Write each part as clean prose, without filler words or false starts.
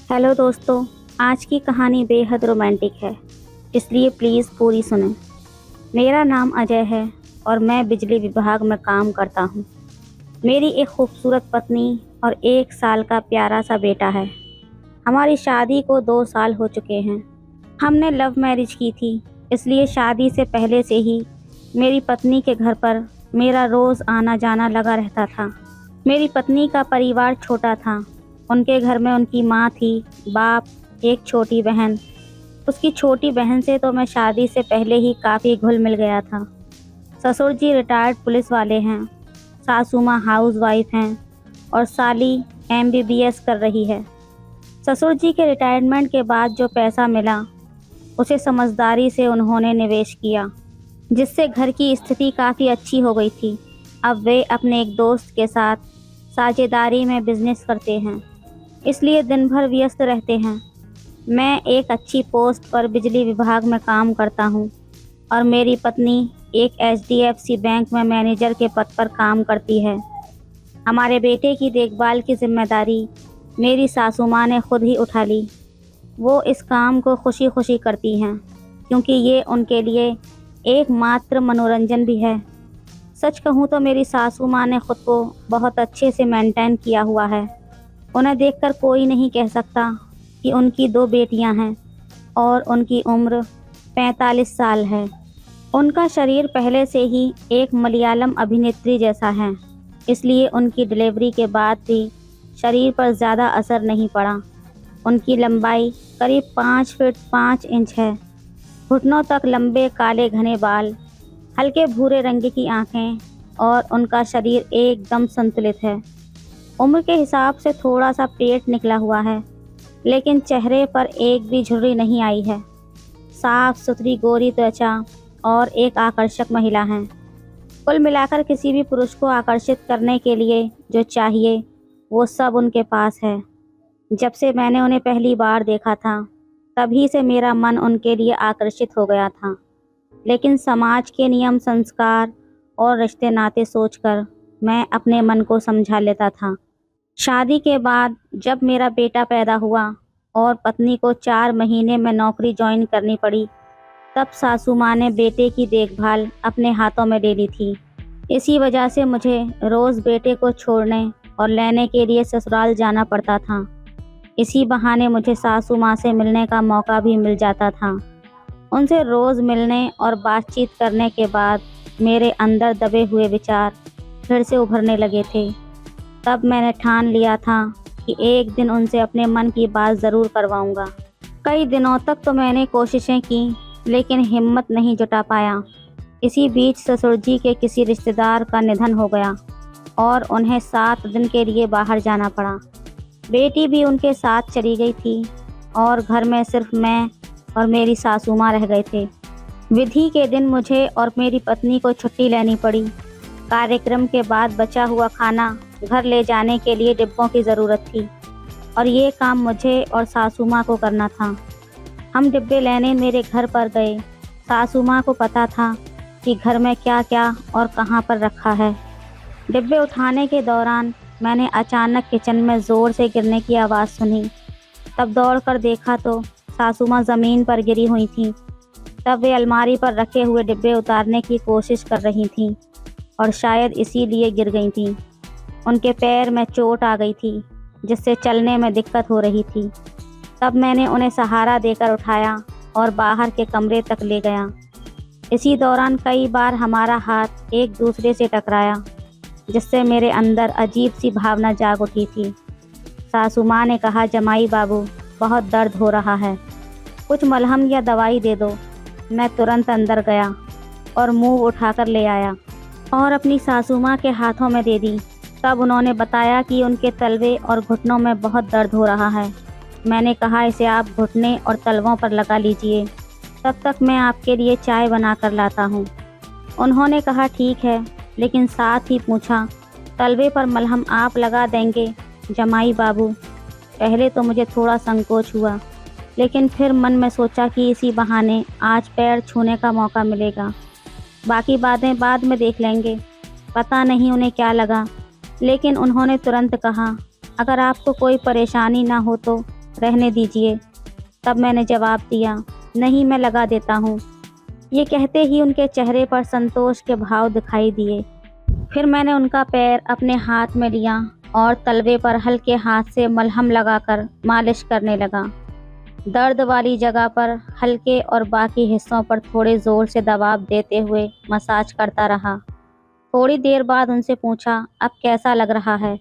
Hello दोस्तों। आज की कहानी बेहद रोमांटिक है, इसलिए प्लीज़ पूरी सुनें। मेरा नाम अजय है और मैं बिजली विभाग में काम करता हूँ। मेरी एक खूबसूरत पत्नी और 1 साल का प्यारा सा बेटा है। हमारी शादी को 2 साल हो चुके हैं। हमने लव मैरिज की थी, इसलिए शादी से पहले से ही मेरी पत्नी के घर पर मेरा रोज़ आना जाना लगा रहता था। मेरी पत्नी का परिवार छोटा था। उनके घर में उनकी माँ थी, बाप, एक छोटी बहन। उसकी छोटी बहन से तो मैं शादी से पहले ही काफ़ी घुल मिल गया था। ससुर जी रिटायर्ड पुलिस वाले हैं, सासू माँ हाउसवाइफ हैं और साली MBBS कर रही है। ससुर जी के रिटायरमेंट के बाद जो पैसा मिला उसे समझदारी से उन्होंने निवेश किया, जिससे घर की स्थिति काफ़ी अच्छी हो गई थी। अब वे अपने एक दोस्त के साथ साझेदारी में बिजनेस करते हैं, इसलिए दिन भर व्यस्त रहते हैं। मैं एक अच्छी पोस्ट पर बिजली विभाग में काम करता हूँ और मेरी पत्नी एक HDFC बैंक में मैनेजर के पद पर काम करती है। हमारे बेटे की देखभाल की जिम्मेदारी मेरी सासू माँ ने खुद ही उठा ली। वो इस काम को खुशी खुशी करती हैं, क्योंकि ये उनके लिए एकमात्र मनोरंजन भी है। सच कहूँ तो मेरी सासू माँ ने खुद को बहुत अच्छे से मेंटेन किया हुआ है। उन्हें देखकर कोई नहीं कह सकता कि उनकी 2 बेटियां हैं और उनकी उम्र 45 साल है। उनका शरीर पहले से ही एक मलयालम अभिनेत्री जैसा है, इसलिए उनकी डिलीवरी के बाद भी शरीर पर ज़्यादा असर नहीं पड़ा। उनकी लंबाई करीब 5 फीट 5 इंच है। घुटनों तक लंबे काले घने बाल, हल्के भूरे रंग की आँखें और उनका शरीर एकदम संतुलित है। उम्र के हिसाब से थोड़ा सा पेट निकला हुआ है, लेकिन चेहरे पर एक भी झुर्री नहीं आई है। साफ सुथरी गोरी त्वचा और एक आकर्षक महिला हैं। कुल मिलाकर किसी भी पुरुष को आकर्षित करने के लिए जो चाहिए वो सब उनके पास है। जब से मैंने उन्हें पहली बार देखा था, तभी से मेरा मन उनके लिए आकर्षित हो गया था। लेकिन समाज के नियम, संस्कार और रिश्ते नाते सोचकर मैं अपने मन को समझा लेता था। शादी के बाद जब मेरा बेटा पैदा हुआ और पत्नी को 4 महीने में नौकरी ज्वाइन करनी पड़ी, तब सासू माँ ने बेटे की देखभाल अपने हाथों में ले ली थी। इसी वजह से मुझे रोज़ बेटे को छोड़ने और लेने के लिए ससुराल जाना पड़ता था। इसी बहाने मुझे सासू माँ से मिलने का मौका भी मिल जाता था। उनसे रोज़ मिलने और बातचीत करने के बाद मेरे अंदर दबे हुए विचार फिर से उभरने लगे थे। तब मैंने ठान लिया था कि एक दिन उनसे अपने मन की बात ज़रूर करवाऊंगा। कई दिनों तक तो मैंने कोशिशें की, लेकिन हिम्मत नहीं जुटा पाया। इसी बीच ससुर जी के किसी रिश्तेदार का निधन हो गया और उन्हें 7 दिन के लिए बाहर जाना पड़ा। बेटी भी उनके साथ चली गई थी और घर में सिर्फ मैं और मेरी सासू माँ रह गए थे। विधि के दिन मुझे और मेरी पत्नी को छुट्टी लेनी पड़ी। कार्यक्रम के बाद बचा हुआ खाना घर ले जाने के लिए डिब्बों की ज़रूरत थी और ये काम मुझे और सासू माँ को करना था। हम डिब्बे लेने मेरे घर पर गए। सासू माँ को पता था कि घर में क्या क्या और कहाँ पर रखा है। डिब्बे उठाने के दौरान मैंने अचानक किचन में ज़ोर से गिरने की आवाज़ सुनी। तब दौड़कर देखा तो सासू माँ ज़मीन पर गिरी हुई थीं। तब वे अलमारी पर रखे हुए डिब्बे उतारने की कोशिश कर रही थीं और शायद इसीलिए गिर गई थीं। उनके पैर में चोट आ गई थी, जिससे चलने में दिक्कत हो रही थी। तब मैंने उन्हें सहारा देकर उठाया और बाहर के कमरे तक ले गया। इसी दौरान कई बार हमारा हाथ एक दूसरे से टकराया, जिससे मेरे अंदर अजीब सी भावना जाग उठी थी। सासू माँ ने कहा, जमाई बाबू, बहुत दर्द हो रहा है, कुछ मलहम या दवाई दे दो। मैं तुरंत अंदर गया और मुंह उठाकर ले आया और अपनी सासू माँ के हाथों में दे दी। तब उन्होंने बताया कि उनके तलवे और घुटनों में बहुत दर्द हो रहा है। मैंने कहा, इसे आप घुटने और तलवों पर लगा लीजिए, तब तक मैं आपके लिए चाय बना कर लाता हूँ। उन्होंने कहा, ठीक है, लेकिन साथ ही पूछा, तलवे पर मलहम आप लगा देंगे जमाई बाबू? पहले तो मुझे थोड़ा संकोच हुआ, लेकिन फिर मन में सोचा कि इसी बहाने आज पैर छूने का मौका मिलेगा। बाकी बातें बाद में देख लेंगे। पता नहीं उन्हें क्या लगा, लेकिन उन्होंने तुरंत कहा, अगर आपको कोई परेशानी ना हो तो रहने दीजिए। तब मैंने जवाब दिया, नहीं मैं लगा देता हूँ। ये कहते ही उनके चेहरे पर संतोष के भाव दिखाई दिए। फिर मैंने उनका पैर अपने हाथ में लिया और तलवे पर हल्के हाथ से मलहम लगाकर मालिश करने लगा। दर्द वाली जगह पर हल्के और बाकी हिस्सों पर थोड़े ज़ोर से दबाव देते हुए मसाज करता रहा। थोड़ी देर बाद उनसे पूछा, अब कैसा लग रहा है?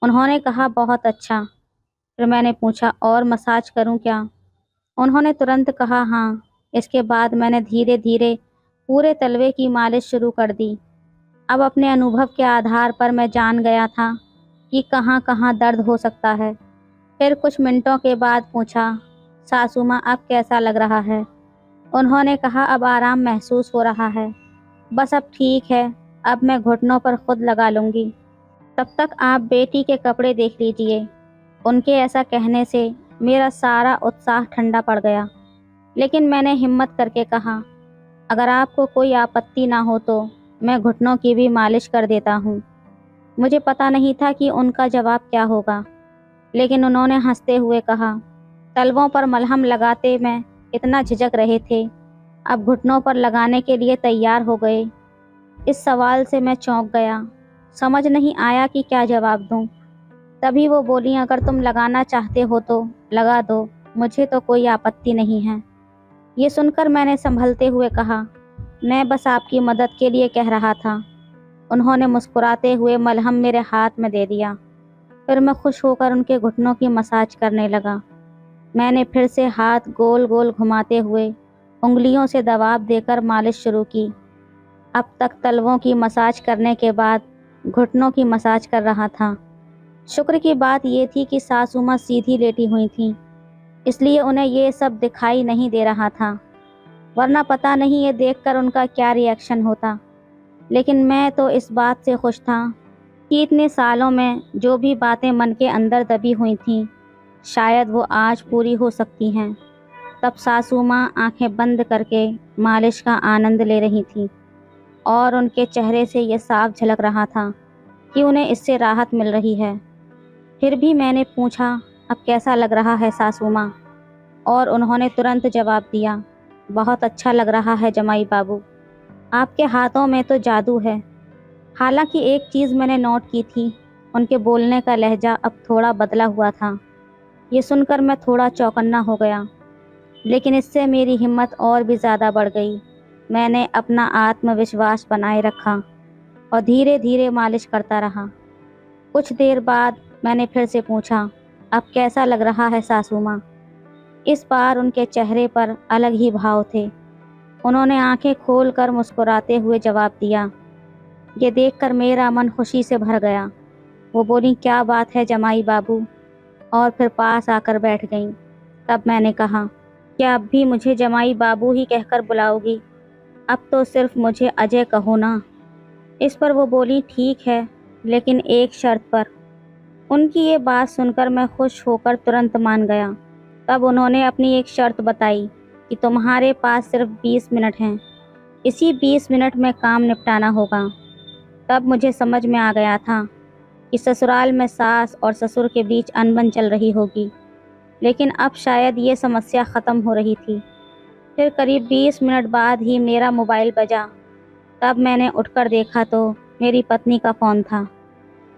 उन्होंने कहा, बहुत अच्छा। फिर मैंने पूछा, और मसाज करूं क्या? उन्होंने तुरंत कहा, हाँ। इसके बाद मैंने धीरे धीरे पूरे तलवे की मालिश शुरू कर दी। अब अपने अनुभव के आधार पर मैं जान गया था कि कहाँ कहाँ दर्द हो सकता है। फिर कुछ मिनटों के बाद पूछा, सासू माँ अब कैसा लग रहा है? उन्होंने कहा, अब आराम महसूस हो रहा है, बस अब ठीक है, अब मैं घुटनों पर खुद लगा लूँगी। तब तक आप बेटी के कपड़े देख लीजिए। उनके ऐसा कहने से मेरा सारा उत्साह ठंडा पड़ गया, लेकिन मैंने हिम्मत करके कहा, अगर आपको कोई आपत्ति ना हो तो मैं घुटनों की भी मालिश कर देता हूँ। मुझे पता नहीं था कि उनका जवाब क्या होगा, लेकिन उन्होंने हंसते हुए कहा, तलवों पर मलहम लगाते में इतना झिझक रहे थे, अब घुटनों पर लगाने के लिए तैयार हो गए। इस सवाल से मैं चौंक गया, समझ नहीं आया कि क्या जवाब दूं। तभी वो बोली, अगर तुम लगाना चाहते हो तो लगा दो, मुझे तो कोई आपत्ति नहीं है। ये सुनकर मैंने संभलते हुए कहा, मैं बस आपकी मदद के लिए कह रहा था। उन्होंने मुस्कुराते हुए मलहम मेरे हाथ में दे दिया। फिर मैं खुश होकर उनके घुटनों की मसाज करने लगा। मैंने फिर से हाथ गोल गोल घुमाते हुए उंगलियों से दबाव देकर मालिश शुरू की। अब तक तलवों की मसाज करने के बाद घुटनों की मसाज कर रहा था। शुक्र की बात ये थी कि सासू माँ सीधी लेटी हुई थीं, इसलिए उन्हें ये सब दिखाई नहीं दे रहा था, वरना पता नहीं ये देखकर उनका क्या रिएक्शन होता। लेकिन मैं तो इस बात से खुश था कि इतने सालों में जो भी बातें मन के अंदर दबी हुई थीं, शायद वो आज पूरी हो सकती हैं। तब सासू माँ आंखें बंद करके मालिश का आनंद ले रही थीं और उनके चेहरे से ये साफ झलक रहा था कि उन्हें इससे राहत मिल रही है। फिर भी मैंने पूछा, अब कैसा लग रहा है सासू माँ? और उन्होंने तुरंत जवाब दिया, बहुत अच्छा लग रहा है जमाई बाबू, आपके हाथों में तो जादू है। हालांकि एक चीज़ मैंने नोट की थी, उनके बोलने का लहजा अब थोड़ा बदला हुआ था। ये सुनकर मैं थोड़ा चौकन्ना हो गया, लेकिन इससे मेरी हिम्मत और भी ज़्यादा बढ़ गई। मैंने अपना आत्मविश्वास बनाए रखा और धीरे धीरे मालिश करता रहा। कुछ देर बाद मैंने फिर से पूछा, अब कैसा लग रहा है सासू माँ? इस बार उनके चेहरे पर अलग ही भाव थे। उन्होंने आंखें खोलकर मुस्कुराते हुए जवाब दिया। ये देखकर मेरा मन खुशी से भर गया। वो बोली, क्या बात है जमाई बाबू, और फिर पास आकर बैठ गईं। तब मैंने कहा, क्या अब भी मुझे जमाई बाबू ही कहकर बुलाओगी? अब तो सिर्फ मुझे अजय कहो ना। इस पर वो बोली, ठीक है, लेकिन एक शर्त पर। उनकी ये बात सुनकर मैं खुश होकर तुरंत मान गया। तब उन्होंने अपनी एक शर्त बताई कि तुम्हारे पास सिर्फ 20 मिनट हैं, इसी 20 मिनट में काम निपटाना होगा। तब मुझे समझ में आ गया था कि ससुराल में सास और ससुर के बीच अनबन चल रही होगी, लेकिन अब शायद ये समस्या ख़त्म हो रही थी। फिर करीब 20 मिनट बाद ही मेरा मोबाइल बजा। तब मैंने उठकर देखा तो मेरी पत्नी का फ़ोन था।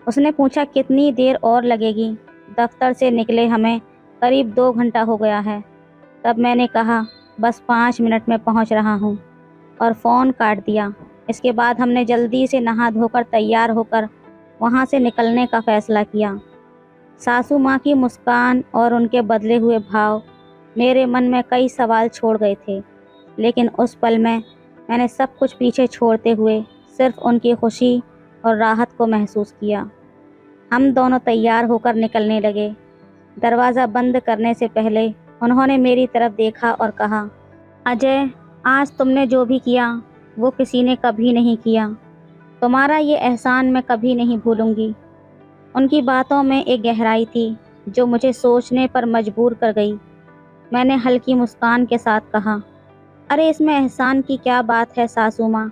उसने पूछा, कितनी देर और लगेगी? दफ्तर से निकले हमें करीब 2 घंटा हो गया है। तब मैंने कहा, बस 5 मिनट में पहुंच रहा हूं, और फ़ोन काट दिया। इसके बाद हमने जल्दी से नहा धोकर तैयार होकर वहां से निकलने का फ़ैसला किया। सासू माँ की मुस्कान और उनके बदले हुए भाव मेरे मन में कई सवाल छोड़ गए थे, लेकिन उस पल में मैंने सब कुछ पीछे छोड़ते हुए सिर्फ उनकी खुशी और राहत को महसूस किया। हम दोनों तैयार होकर निकलने लगे। दरवाज़ा बंद करने से पहले उन्होंने मेरी तरफ देखा और कहा, अजय, आज तुमने जो भी किया वो किसी ने कभी नहीं किया। तुम्हारा ये एहसान मैं कभी नहीं भूलूंगी। उनकी बातों में एक गहराई थी जो मुझे सोचने पर मजबूर कर गई। मैंने हल्की मुस्कान के साथ कहा, अरे इसमें एहसान की क्या बात है सासू माँ,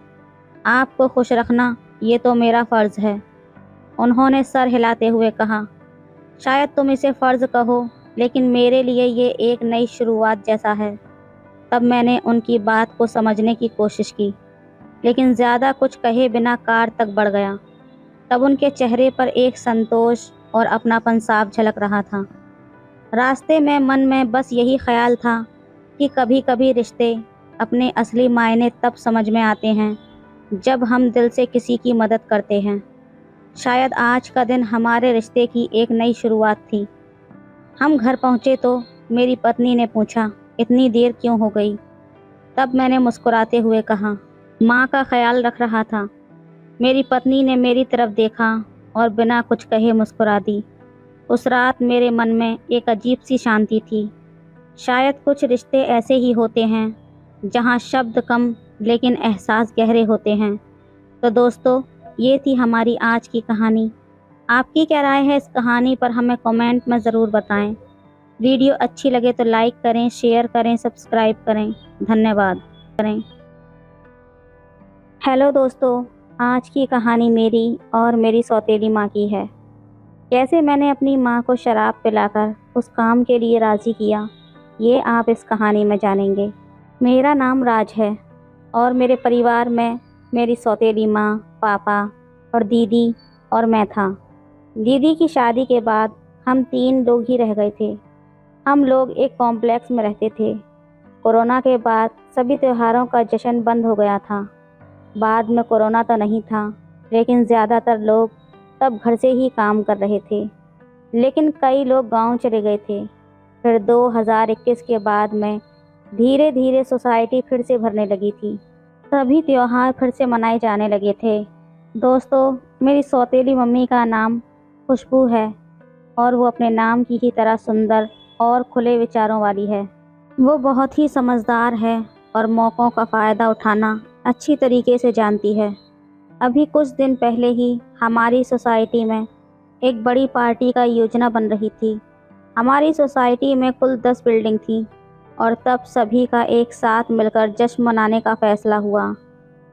आपको खुश रखना ये तो मेरा फ़र्ज़ है। उन्होंने सर हिलाते हुए कहा, शायद तुम इसे फ़र्ज़ कहो, لیکن میرے لیے یہ ایک نئی شروعات جیسا ہے۔ تب میں نے ان کی بات کو سمجھنے کی کوشش کی، لیکن زیادہ کچھ کہے بنا کار تک بڑھ گیا۔ تب ان کے چہرے پر ایک سنتوش اور اپناپن صاف جھلک رہا تھا۔ راستے میں من میں بس یہی خیال تھا کہ کبھی کبھی رشتے اپنے اصلی معنی تب سمجھ میں آتے ہیں جب ہم دل سے کسی کی مدد کرتے ہیں۔ شاید آج کا دن ہمارے رشتے کی ایک نئی شروعات تھی۔ ہم گھر پہنچے تو میری پتنی نے پوچھا، اتنی دیر کیوں ہو گئی؟ تب میں نے مسکراتے ہوئے کہا، ماں کا خیال رکھ رہا تھا۔ میری پتنی نے میری طرف دیکھا اور بنا کچھ کہے مسکرا دی۔ اس رات میرے من میں ایک عجیب سی شانتی تھی۔ شاید کچھ رشتے ایسے ہی ہوتے ہیں جہاں شبد کم لیکن احساس گہرے ہوتے ہیں۔ تو دوستو، یہ تھی ہماری آج کی کہانی۔ آپ کی کیا رائے ہے اس کہانی پر ہمیں کمنٹ میں ضرور بتائیں۔ ویڈیو اچھی لگے تو لائک کریں، شیئر کریں، سبسکرائب کریں۔ دھنیہ واد کریں۔ ہیلو دوستو، آج کی کہانی میری اور میری سوتیلی ماں کی ہے۔ کیسے میں نے اپنی ماں کو شراب پلا کر اس کام کے لیے راضی کیا، یہ آپ اس کہانی میں جانیں گے۔ میرا نام راج ہے اور میرے پریوار میں میری سوتیلی ماں، پاپا اور دیدی اور میں تھا۔ دیدی کی شادی کے بعد ہم 3 لوگ ہی رہ گئے تھے۔ ہم لوگ ایک کمپلیکس میں رہتے تھے۔ کورونا کے بعد سبھی تہواروں کا جشن بند ہو گیا تھا۔ بعد میں کورونا تو نہیں تھا، لیکن زیادہ تر لوگ تب گھر سے ہی کام کر رہے تھے، لیکن کئی لوگ گاؤں چلے گئے تھے۔ پھر 2021 کے بعد میں دھیرے دھیرے سوسائٹی پھر سے بھرنے لگی تھی۔ سبھی تہوار پھر سے منائے جانے لگے تھے۔ دوستو، میری سوتیلی ممی کا نام خوشبو ہے اور وہ اپنے نام کی ہی طرح سندر اور کھلے وچاروں والی ہے۔ وہ بہت ہی سمجھدار ہے اور موقعوں کا فائدہ اٹھانا اچھی طریقے سے جانتی ہے۔ ابھی کچھ دن پہلے ہی ہماری سوسائٹی میں ایک بڑی پارٹی کا یوجنا بن رہی تھی۔ ہماری سوسائٹی میں کل 10 بلڈنگ تھیں اور تب سبھی کا ایک ساتھ مل کر جشن منانے کا فیصلہ ہوا۔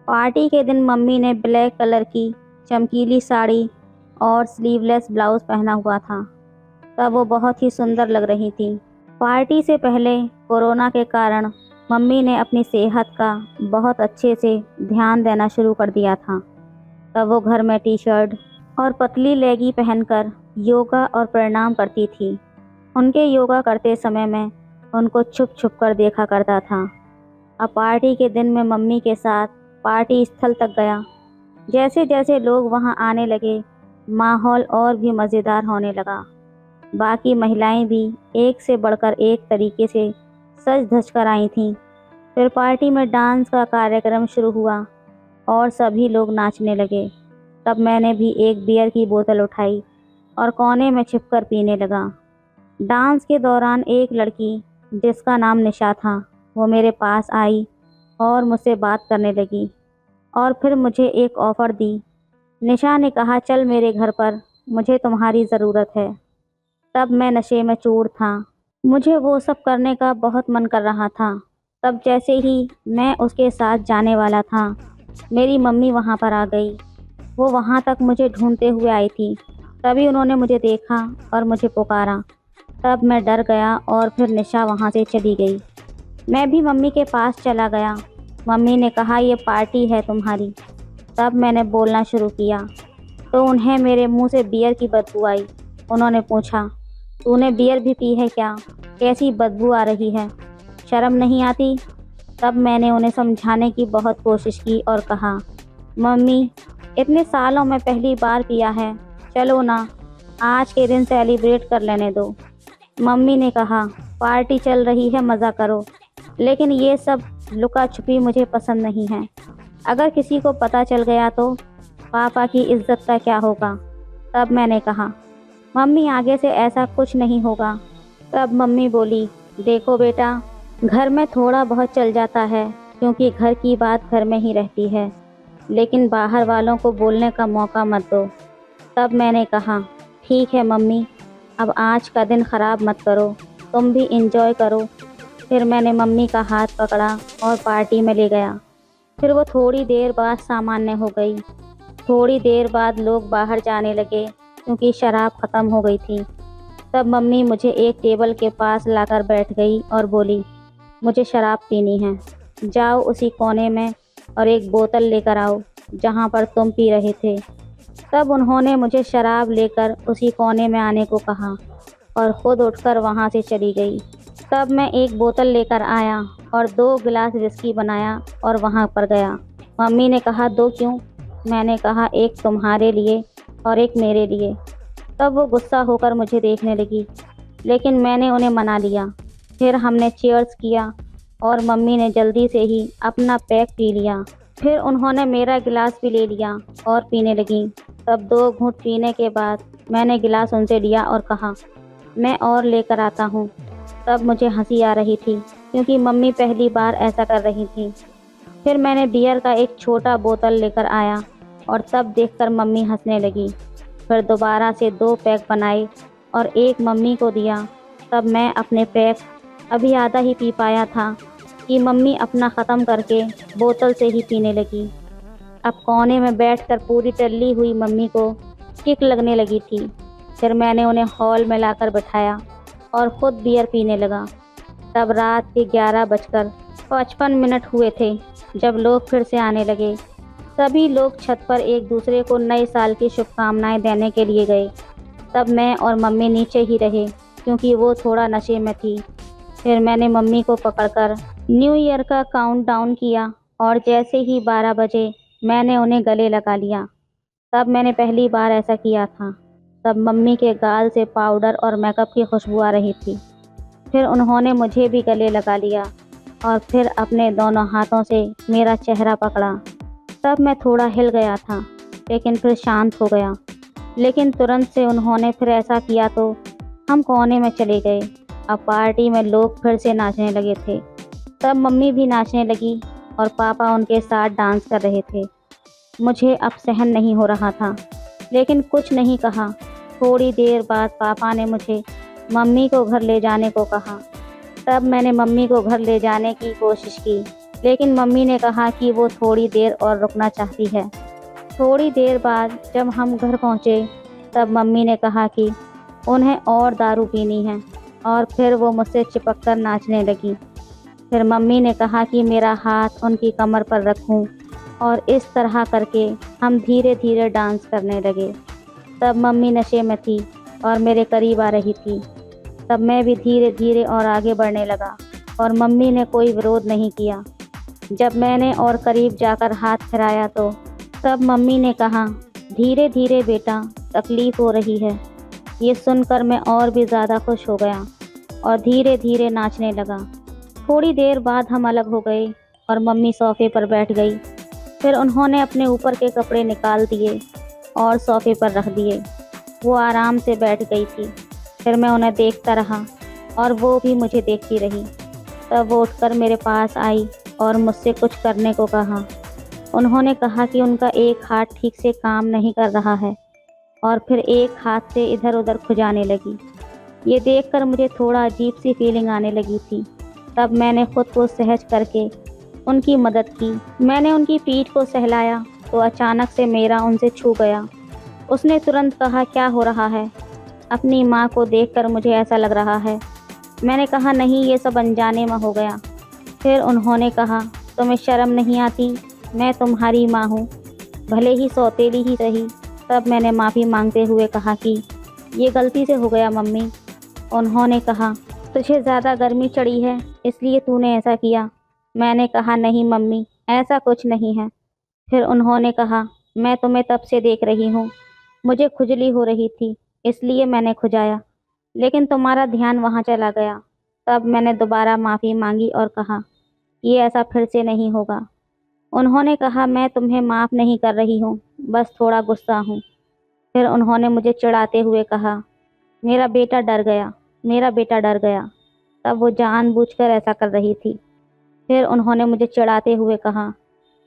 پارٹی کے دن ممی نے بلیک کلر کی چمکیلی ساڑی اور سلیو لیس بلاؤز پہنا ہوا تھا۔ تب وہ بہت ہی سندر لگ رہی تھی۔ پارٹی سے پہلے کورونا کے کارن ممی نے اپنی صحت کا بہت اچھے سے دھیان دینا شروع کر دیا تھا۔ تب وہ گھر میں ٹی شرٹ اور پتلی لیگی پہن کر یوگا اور پرانام کرتی تھی۔ ان کے یوگا کرتے سمے میں ان کو چھپ چھپ کر دیکھا کرتا تھا۔ اب پارٹی کے دن میں ممی کے ساتھ پارٹی استھل تک گیا۔ جیسے جیسے لوگ وہاں آنے لگے، ماحول اور بھی مزیدار ہونے لگا۔ باقی مہلائیں بھی ایک سے بڑھ کر ایک طریقے سے سج دھج کر آئی تھیں۔ پھر پارٹی میں ڈانس کا کاریہ شروع ہوا اور سبھی لوگ ناچنے لگے۔ تب میں نے بھی ایک بیئر کی بوتل اٹھائی اور کونے میں چھپ کر پینے لگا۔ ڈانس کے دوران ایک لڑکی جس کا نام نشا تھا، وہ میرے پاس آئی اور مجھ سے بات کرنے لگی اور پھر مجھے ایک آفر دی۔ نشا نے کہا، چل میرے گھر پر، مجھے تمہاری ضرورت ہے۔ تب میں نشے میں چور تھا، مجھے وہ سب کرنے کا بہت من کر رہا تھا۔ تب جیسے ہی میں اس کے ساتھ جانے والا تھا، میری ممی وہاں پر آ گئی۔ وہ وہاں تک مجھے ڈھونڈتے ہوئے آئی تھی۔ تبھی انہوں نے مجھے دیکھا اور مجھے پکارا۔ تب میں ڈر گیا اور پھر نشا وہاں سے چلی گئی۔ میں بھی ممی کے پاس چلا گیا۔ ممی نے کہا، یہ پارٹی ہے تمہاری۔ تب میں نے بولنا شروع کیا تو انہیں میرے منہ سے بیئر کی بدبو آئی۔ انہوں نے پوچھا، تو نے بیئر بھی پی ہے کیا؟ کیسی بدبو آ رہی ہے، شرم نہیں آتی؟ تب میں نے انہیں سمجھانے کی بہت کوشش کی اور کہا، ممی اتنے سالوں میں پہلی بار پیا ہے، چلو نا آج کے دن سیلیبریٹ کر لینے دو۔ ممی نے کہا، پارٹی چل رہی ہے، مزہ کرو، لیکن یہ سب لکا چھپی مجھے پسند نہیں ہے۔ اگر کسی کو پتہ چل گیا تو پاپا کی عزت کا کیا ہوگا؟ تب میں نے کہا، ممی آگے سے ایسا کچھ نہیں ہوگا۔ تب ممی بولی، دیکھو بیٹا، گھر میں تھوڑا بہت چل جاتا ہے کیونکہ گھر کی بات گھر میں ہی رہتی ہے، لیکن باہر والوں کو بولنے کا موقع مت دو۔ تب میں نے کہا، ٹھیک ہے ممی، اب آج کا دن خراب مت کرو، تم بھی انجوائے کرو۔ پھر میں نے ممی کا ہاتھ پکڑا اور پارٹی میں لے گیا۔ پھر وہ تھوڑی دیر بعد سامانیہ ہو گئی۔ تھوڑی دیر بعد لوگ باہر جانے لگے کیونکہ شراب ختم ہو گئی تھی۔ तब मम्मी मुझे एक टेबल के पास लाकर बैठ गई और बोली, मुझे शराब पीनी है, जाओ उसी कोने में और एक बोतल लेकर आओ जहाँ पर तुम पी रहे थे। तब उन्होंने मुझे शराब लेकर उसी कोने में आने को कहा और ख़ुद उठकर वहाँ से चली गई। तब मैं एक बोतल लेकर आया और 2 गिलास विस्की बनाया और वहाँ पर गया। मम्मी ने कहा, 2 क्यों? मैंने कहा, एक तुम्हारे लिए और एक मेरे लिए। तब वो गुस्सा होकर मुझे देखने लगी, लेकिन मैंने उन्हें मना लिया। फिर हमने चीयर्स किया और मम्मी ने जल्दी से ही अपना पैक पी लिया। फिर उन्होंने मेरा गिलास भी ले लिया और पीने लगी। तब 2 घूंट पीने के बाद मैंने गिलास उनसे लिया और कहा, मैं और लेकर आता हूँ। तब मुझे हंसी आ रही थी क्योंकि मम्मी पहली बार ऐसा कर रही थी। फिर मैंने बियर का एक छोटा बोतल लेकर आया और तब देखकर मम्मी हंसने लगी। फिर दोबारा से 2 पैक बनाए और एक मम्मी को दिया। तब मैं अपने पैक अभी आधा ही पी पाया था कि मम्मी अपना ख़त्म करके बोतल से ही पीने लगी। अब कोने में बैठकर पूरी टल्ली हुई मम्मी को किक लगने लगी थी। फिर मैंने उन्हें हॉल में लाकर बिठाया और ख़ुद बियर पीने लगा। तब रात के 11:55 हुए थे जब लोग फिर से आने लगे। सभी लोग छत पर एक दूसरे को नए साल की शुभकामनाएं देने के लिए गए। तब मैं और मम्मी नीचे ही रहे क्योंकि वो थोड़ा नशे में थी। फिर मैंने मम्मी को पकड़कर न्यू ईयर का काउंटडाउन किया और जैसे ही 12 बजे मैंने उन्हें गले लगा लिया। तब मैंने पहली बार ऐसा किया था। तब मम्मी के गाल से पाउडर और मेकअप की खुशबू आ रही थी। फिर उन्होंने मुझे भी गले लगा लिया और फिर अपने दोनों हाथों से मेरा चेहरा पकड़ा। तब मैं थोड़ा हिल गया था, लेकिन फिर शांत हो गया। लेकिन तुरंत से उन्होंने फिर ऐसा किया तो हम कोने में चले गए। अब पार्टी में लोग फिर से नाचने लगे थे। तब मम्मी भी नाचने लगी और पापा उनके साथ डांस कर रहे थे। मुझे अब सहन नहीं हो रहा था, लेकिन कुछ नहीं कहा। थोड़ी देर बाद पापा ने मुझे मम्मी को घर ले जाने को कहा। तब मैंने मम्मी को घर ले जाने की कोशिश की, लेकिन मम्मी ने कहा कि वो थोड़ी देर और रुकना चाहती है। थोड़ी देर बाद जब हम घर पहुँचे तब मम्मी ने कहा कि उन्हें और दारू पीनी है और फिर वो मुझसे चिपक कर नाचने लगी। फिर मम्मी ने कहा कि मेरा हाथ उनकी कमर पर रखूं और इस तरह करके हम धीरे धीरे डांस करने लगे। तब मम्मी नशे में थी और मेरे करीब आ रही थी। तब मैं भी धीरे धीरे और आगे बढ़ने लगा और मम्मी ने कोई विरोध नहीं किया। जब मैंने और करीब जाकर हाथ फिराया तो तब मम्मी ने कहा, धीरे धीरे बेटा, तकलीफ़ हो रही है। ये सुनकर मैं और भी ज़्यादा खुश हो गया और धीरे धीरे नाचने लगा। थोड़ी देर बाद हम अलग हो गए और मम्मी सोफ़े पर बैठ गई। फिर उन्होंने अपने ऊपर के कपड़े निकाल दिए और सोफ़े पर रख दिए। वो आराम से बैठ गई थी। फिर मैं उन्हें देखता रहा और वो भी मुझे देखती रही। तब वो उठकर मेरे पास आई और मुझसे कुछ करने को कहा। उन्होंने कहा कि उनका एक हाथ ठीक से काम नहीं कर रहा है और फिर एक हाथ से इधर उधर खुजाने लगी। ये देखकर मुझे थोड़ा अजीब सी फीलिंग आने लगी थी। तब मैंने खुद को सहज करके उनकी मदद की। मैंने उनकी पीठ को सहलाया तो अचानक से मेरा उनसे छू गया। उसने तुरंत कहा, क्या हो रहा है? अपनी माँ को देखकर मुझे ऐसा लग रहा है। मैंने कहा, नहीं, ये सब अनजाने में हो गया। फिर उन्होंने कहा, तुम्हें शर्म नहीं आती? मैं तुम्हारी माँ हूँ, भले ही सौतेली ही सही। तब मैंने माफ़ी मांगते हुए कहा कि ये गलती से हो गया मम्मी। उन्होंने कहा, तुझे ज़्यादा गर्मी चढ़ी है इसलिए तूने ऐसा किया। मैंने कहा, नहीं मम्मी, ऐसा कुछ नहीं है। फिर उन्होंने कहा, मैं तुम्हें तब से देख रही हूँ, मुझे खुजली हो रही थी इसलिए मैंने खुजाया, लेकिन तुम्हारा ध्यान वहाँ चला गया। तब मैंने दोबारा माफ़ी मांगी और कहा, ये ऐसा फिर से नहीं होगा। उन्होंने कहा, मैं तुम्हें माफ़ नहीं कर रही हूँ, बस थोड़ा गुस्सा हूँ। फिर उन्होंने मुझे चिढ़ाते हुए कहा, मेरा बेटा डर गया, मेरा बेटा डर गया। तब वो जानबूझकर ऐसा कर रही थी। फिर उन्होंने मुझे चिढ़ाते हुए कहा,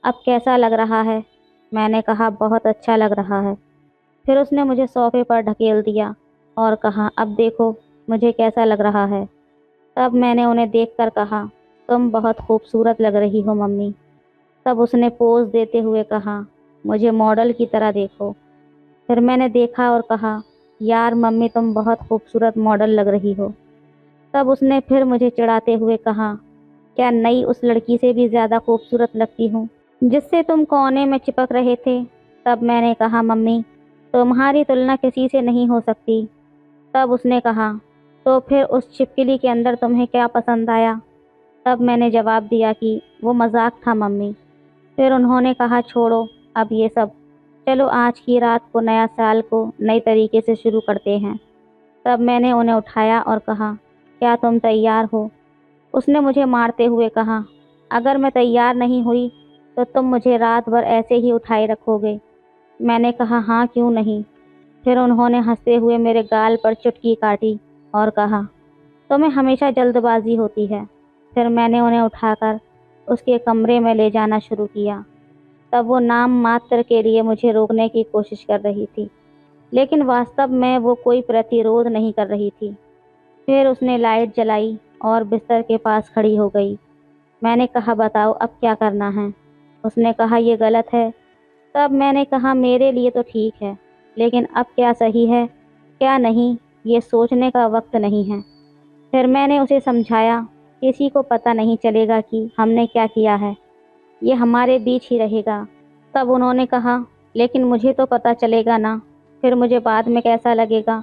अब कैसा लग रहा है? मैंने कहा, बहुत अच्छा लग रहा है। फिर उसने मुझे सोफ़े पर ढकेल दिया और कहा, अब देखो मुझे कैसा लग रहा है। तब मैंने उन्हें देखकर कहा, तुम बहुत खूबसूरत लग रही हो मम्मी। तब उसने पोज देते हुए कहा, मुझे मॉडल की तरह देखो। फिर मैंने देखा और कहा, यार मम्मी तुम बहुत खूबसूरत मॉडल लग रही हो। तब उसने फिर मुझे चिढ़ाते हुए कहा, क्या नई उस लड़की से भी ज़्यादा खूबसूरत लगती हूँ जिससे तुम कोने में चिपक रहे थे। तब मैंने कहा, मम्मी तुम्हारी तुलना किसी से नहीं हो सकती। तब उसने कहा, तो फिर उस छिपकली के अंदर तुम्हें क्या पसंद आया? तब मैंने जवाब दिया कि वो मजाक था मम्मी। फिर उन्होंने कहा, छोड़ो अब ये सब, चलो आज की रात को, नया साल को नई तरीके से शुरू करते हैं। तब मैंने उन्हें उठाया और कहा, क्या तुम तैयार हो? उसने मुझे मारते हुए कहा, अगर मैं तैयार नहीं हुई तो तुम मुझे रात भर ऐसे ही उठाए रखोगे। मैंने कहा, हाँ क्यों नहीं। फिर उन्होंने हंसते हुए मेरे गाल पर चुटकी काटी और कहा, तुम्हें हमेशा जल्दबाजी होती है। फिर मैंने उन्हें उठाकर उसके कमरे में ले जाना शुरू किया। तब वो नाम मात्र के लिए मुझे रोकने की कोशिश कर रही थी, लेकिन वास्तव में वो कोई प्रतिरोध नहीं कर रही थी। फिर उसने लाइट जलाई और बिस्तर के पास खड़ी हो गई। मैंने कहा, बताओ अब क्या करना है? उसने कहा, ये गलत है। तब मैंने कहा, मेरे लिए तो ठीक है, लेकिन अब क्या सही है क्या नहीं, ये सोचने का वक्त नहीं है। फिर मैंने उसे समझाया, किसी को पता नहीं चलेगा कि हमने क्या किया है, ये हमारे बीच ही रहेगा। तब उन्होंने कहा, लेकिन मुझे तो पता चलेगा ना, फिर मुझे बाद में कैसा लगेगा?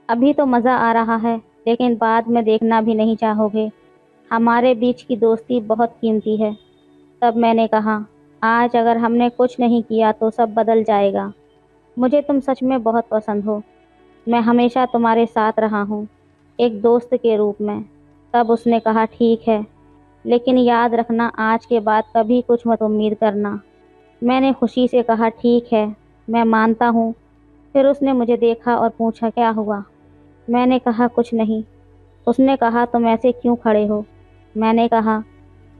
अभी तो मज़ा आ रहा है, लेकिन बाद में देखना भी नहीं चाहोगे। हमारे बीच की दोस्ती बहुत कीमती है। तब मैंने कहा, आज अगर हमने कुछ नहीं किया तो सब बदल जाएगा। मुझे तुम सच में बहुत पसंद हो। मैं हमेशा तुम्हारे साथ रहा हूँ, एक दोस्त के रूप में। तब उसने कहा, ठीक है, लेकिन याद रखना आज के बाद कभी कुछ मत उम्मीद करना। मैंने खुशी से कहा, ठीक है, मैं मानता हूँ। फिर उसने मुझे देखा और पूछा, क्या हुआ? मैंने कहा, कुछ नहीं। उसने कहा, तुम ऐसे क्यों खड़े हो? मैंने कहा,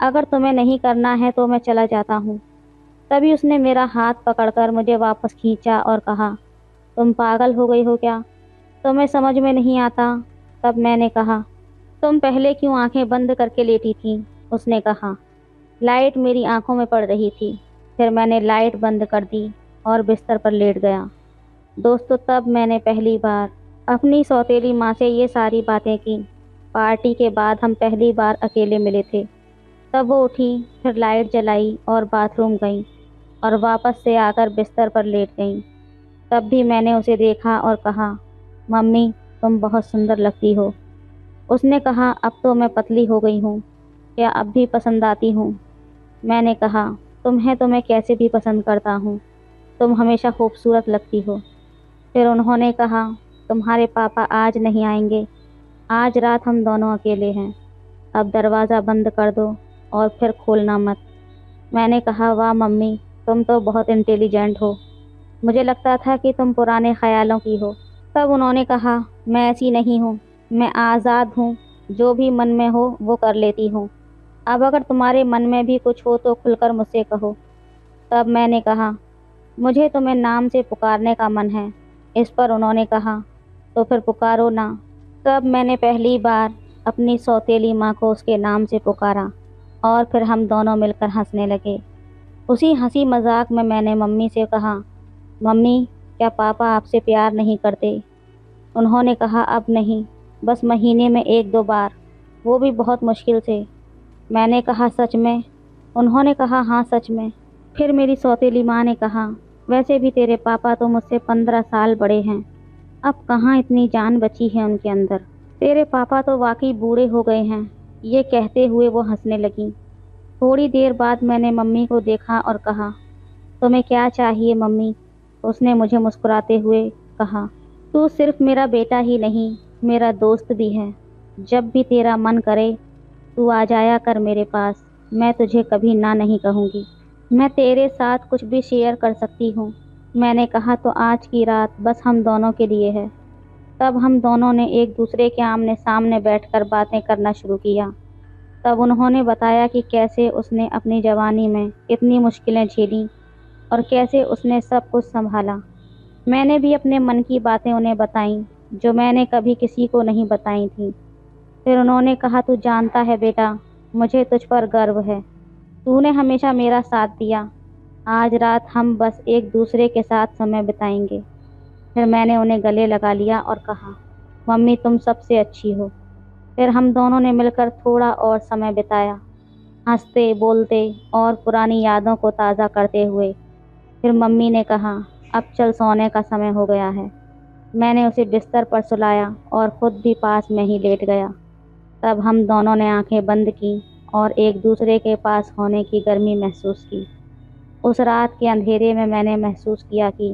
अगर तुम्हें नहीं करना है तो मैं चला जाता हूँ। तभी उसने मेरा हाथ पकड़कर मुझे वापस खींचा और कहा, तुम पागल हो गई हो क्या? तुम्हें समझ में नहीं आता? तब मैंने कहा, तुम पहले क्यों आंखें बंद करके लेटी थी? उसने कहा, लाइट मेरी आंखों में पड़ रही थी। फिर मैंने लाइट बंद कर दी और बिस्तर पर लेट गया। दोस्तों, तब मैंने पहली बार अपनी सौतेली माँ से ये सारी बातें की। पार्टी के बाद हम पहली बार अकेले मिले थे। तब वो उठी, फिर लाइट जलाई और बाथरूम गई और वापस से आकर बिस्तर पर लेट गई। तब भी मैंने उसे देखा और कहा, मम्मी तुम बहुत सुंदर लगती हो। उसने कहा, अब तो मैं पतली हो गई हूँ, क्या अब भी पसंद आती हूँ? मैंने कहा, तुम्हें तो मैं कैसे भी पसंद करता हूँ, तुम हमेशा खूबसूरत लगती हो। फिर उन्होंने कहा, तुम्हारे पापा आज नहीं आएंगे, आज रात हम दोनों अकेले हैं। अब दरवाज़ा बंद कर दो और फिर खोलना मत। मैंने कहा, वाह मम्मी, तुम तो बहुत इंटेलिजेंट हो, मुझे लगता था कि तुम पुराने ख्यालों की हो। तब उन्होंने कहा, मैं ऐसी नहीं हूँ, मैं आज़ाद हूँ, जो भी मन में हो वो कर लेती हूँ। अब अगर तुम्हारे मन में भी कुछ हो तो खुलकर मुझसे कहो। तब मैंने कहा, मुझे तुम्हें नाम से पुकारने का मन है। इस पर उन्होंने कहा, तो फिर पुकारो ना। तब मैंने पहली बार अपनी सौतेली माँ को उसके नाम से पुकारा और फिर हम दोनों मिलकर हंसने लगे। उसी हंसी मजाक में मैंने मम्मी से कहा, मम्मी क्या पापा आपसे प्यार नहीं करते? उन्होंने कहा, अब नहीं, बस महीने में एक दो बार, वो भी बहुत मुश्किल से। मैंने कहा, सच में? उन्होंने कहा, हाँ सच में। फिर मेरी सौतेली माँ ने कहा, वैसे भी तेरे पापा तो मुझसे 15 साल बड़े हैं, अब कहाँ इतनी जान बची है उनके अंदर। तेरे पापा तो वाकई बूढ़े हो गए हैं। ये कहते हुए वो हंसने लगी। थोड़ी देर बाद मैंने मम्मी को देखा और कहा, तुम्हें क्या चाहिए मम्मी? उसने मुझे मुस्कुराते हुए कहा, तू सिर्फ मेरा बेटा ही नहीं, मेरा दोस्त भी है। जब भी तेरा मन करे तू आ जाया कर मेरे पास, मैं तुझे कभी ना नहीं कहूँगी। मैं तेरे साथ कुछ भी शेयर कर सकती हूँ। मैंने कहा, तो आज की रात बस हम दोनों के लिए है। तब हम दोनों ने एक दूसरे के आमने सामने बैठकर बातें करना शुरू किया। तब उन्होंने बताया कि कैसे उसने अपनी जवानी में कितनी मुश्किलें झेलीं और कैसे उसने सब कुछ संभाला। मैंने भी अपने मन की बातें उन्हें बताईं, जो मैंने कभी किसी को नहीं बताई थीं। फिर उन्होंने कहा, तू जानता है बेटा, मुझे तुझ पर गर्व है, तूने हमेशा मेरा साथ दिया। आज रात हम बस एक दूसरे के साथ समय बिताएंगे। پھر میں نے انہیں گلے لگا لیا اور کہا، ممی تم سب سے اچھی ہو۔ پھر ہم دونوں نے مل کر تھوڑا اور سمے بتایا، ہنستے بولتے اور پرانی یادوں کو تازہ کرتے ہوئے۔ پھر ممی نے کہا، اب چل سونے کا سمے ہو گیا ہے۔ میں نے اسے بستر پر سلایا اور خود بھی پاس میں ہی لیٹ گیا۔ تب ہم دونوں نے آنکھیں بند کی اور ایک دوسرے کے پاس ہونے کی گرمی محسوس کی۔ اس رات کے اندھیرے میں نے محسوس کیا کہ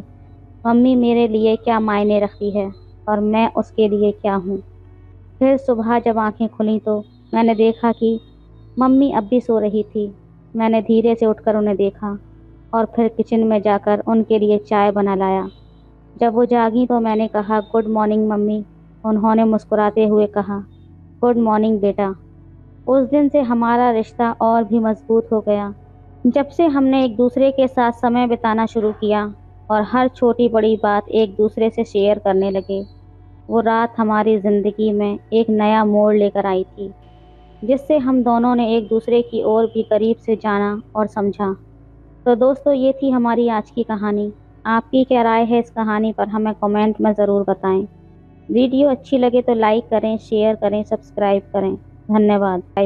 ممی میرے لیے کیا معنی رکھتی ہے اور میں اس کے لیے کیا ہوں۔ پھر صبح جب آنکھیں کھلیں تو میں نے دیکھا کہ ممی اب بھی سو رہی تھی۔ میں نے دھیرے سے اٹھ کر انہیں دیکھا اور پھر کچن میں جا کر ان کے لیے چائے بنا لایا۔ جب وہ جاگیں تو میں نے کہا، گڈ مارننگ ممی۔ انہوں نے مسکراتے ہوئے کہا، گڈ مارننگ بیٹا۔ اس دن سے ہمارا رشتہ اور بھی مضبوط ہو گیا۔ جب سے ہم نے ایک دوسرے کے ساتھ سمے بتانا شروع کیا اور ہر چھوٹی بڑی بات ایک دوسرے سے شیئر کرنے لگے، وہ رات ہماری زندگی میں ایک نیا موڑ لے کر آئی تھی، جس سے ہم دونوں نے ایک دوسرے کی اور بھی قریب سے جانا اور سمجھا۔ تو دوستو، یہ تھی ہماری آج کی کہانی۔ آپ کی کیا رائے ہے اس کہانی پر ہمیں کمنٹ میں ضرور بتائیں۔ ویڈیو اچھی لگے تو لائک کریں، شیئر کریں، سبسکرائب کریں۔ دھنیہ واد۔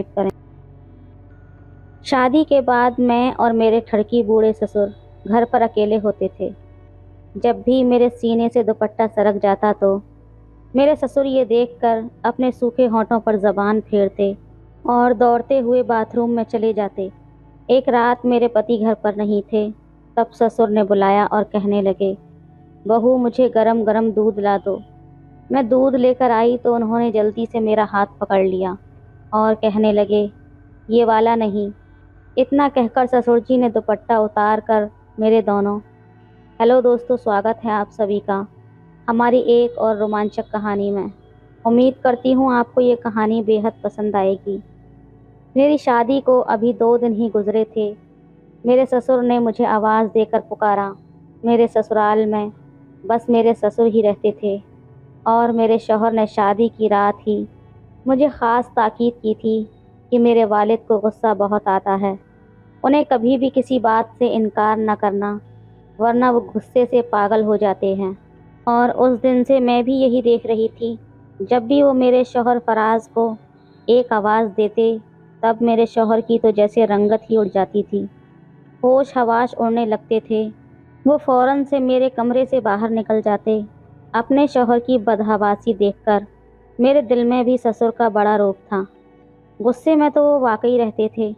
شادی کے بعد میں اور میرے ٹھڑکی بوڑھے سسر گھر پر اکیلے ہوتے تھے۔ جب بھی میرے سینے سے دوپٹہ سرک جاتا تو میرے سسر یہ دیکھ کر اپنے سوکھے ہونٹوں پر زبان پھیرتے اور دوڑتے ہوئے باتھ روم میں چلے جاتے۔ ایک رات میرے پتی گھر پر نہیں تھے، تب سسر نے بلایا اور کہنے لگے، بہو مجھے گرم گرم دودھ لا دو۔ میں دودھ لے کر آئی تو انہوں نے جلدی سے میرا ہاتھ پکڑ لیا اور کہنے لگے، یہ والا نہیں۔ اتنا کہہ کر سسر جی نے دوپٹہ اتار کر میرے دونوں۔ ہیلو دوستو، سواگت ہے آپ سبھی کا ہماری ایک اور رومانچک کہانی میں۔ امید کرتی ہوں آپ کو یہ کہانی بے حد پسند آئے گی۔ میری شادی کو ابھی 2 دن ہی گزرے تھے۔ میرے سسر نے مجھے آواز دے کر پکارا۔ میرے سسرال میں بس میرے سسر ہی رہتے تھے اور میرے شوہر نے شادی کی رات ہی مجھے خاص تاکید کی تھی کہ میرے والد کو غصہ بہت آتا ہے، انہیں کبھی بھی کسی بات سے انکار نہ کرنا ورنہ وہ غصے سے پاگل ہو جاتے ہیں۔ اور اس دن سے میں بھی یہی دیکھ رہی تھی، جب بھی وہ میرے شوہر فراز کو ایک آواز دیتے تب میرے شوہر کی تو جیسے رنگت ہی اڑ جاتی تھی، ہوش حواس اڑنے لگتے تھے۔ وہ فوراً سے میرے کمرے سے باہر نکل جاتے۔ اپنے شوہر کی بدحواسی دیکھ کر میرے دل میں بھی سسر کا بڑا روب تھا۔ غصے میں تو وہ واقعی رہتے تھے۔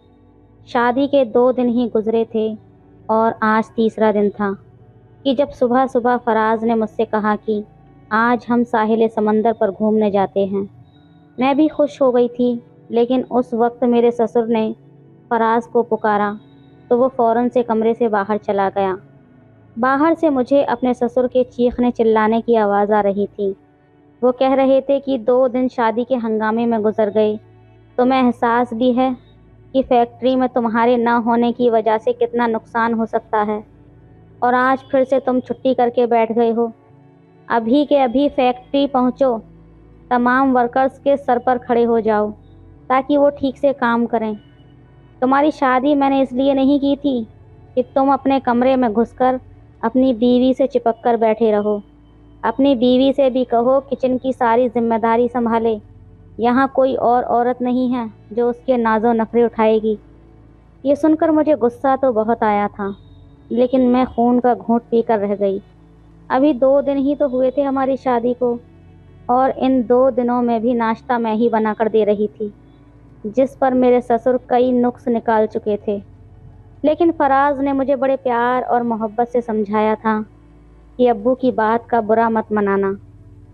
شادی کے 2 دن ہی گزرے تھے اور آج تیسرا دن تھا کہ جب صبح صبح فراز نے مجھ سے کہا کہ آج ہم ساحل سمندر پر گھومنے جاتے ہیں۔ میں بھی خوش ہو گئی تھی، لیکن اس وقت میرے سسر نے فراز کو پکارا تو وہ فوراً سے کمرے سے باہر چلا گیا۔ باہر سے مجھے اپنے سسر کے چیخنے چلانے کی آواز آ رہی تھی۔ وہ کہہ رہے تھے کہ 2 دن شادی کے ہنگامے میں گزر گئے، تمہیں احساس بھی ہے کہ فیکٹری میں تمہارے نہ ہونے کی وجہ سے کتنا نقصان ہو سکتا ہے، اور آج پھر سے تم چھٹی کر کے بیٹھ گئے ہو۔ ابھی کے ابھی فیکٹری پہنچو، تمام ورکرز کے سر پر کھڑے ہو جاؤ تاکہ وہ ٹھیک سے کام کریں۔ تمہاری شادی میں نے اس لیے نہیں کی تھی کہ تم اپنے کمرے میں گھس کر اپنی بیوی سے چپک کر بیٹھے رہو۔ اپنی بیوی سے بھی کہو کچن کی ساری ذمہ داری سنبھالے۔ یہاں کوئی اور عورت نہیں ہے جو اس کے ناز و نخرے اٹھائے گی۔ یہ سن کر مجھے غصہ تو بہت آیا تھا، لیکن میں خون کا گھونٹ پی کر رہ گئی۔ ابھی 2 دن ہی تو ہوئے تھے ہماری شادی کو، اور ان 2 دنوں میں بھی ناشتہ میں ہی بنا کر دے رہی تھی، جس پر میرے سسر کئی نقص نکال چکے تھے۔ لیکن فراز نے مجھے بڑے پیار اور محبت سے سمجھایا تھا کہ ابو کی بات کا برا مت منانا۔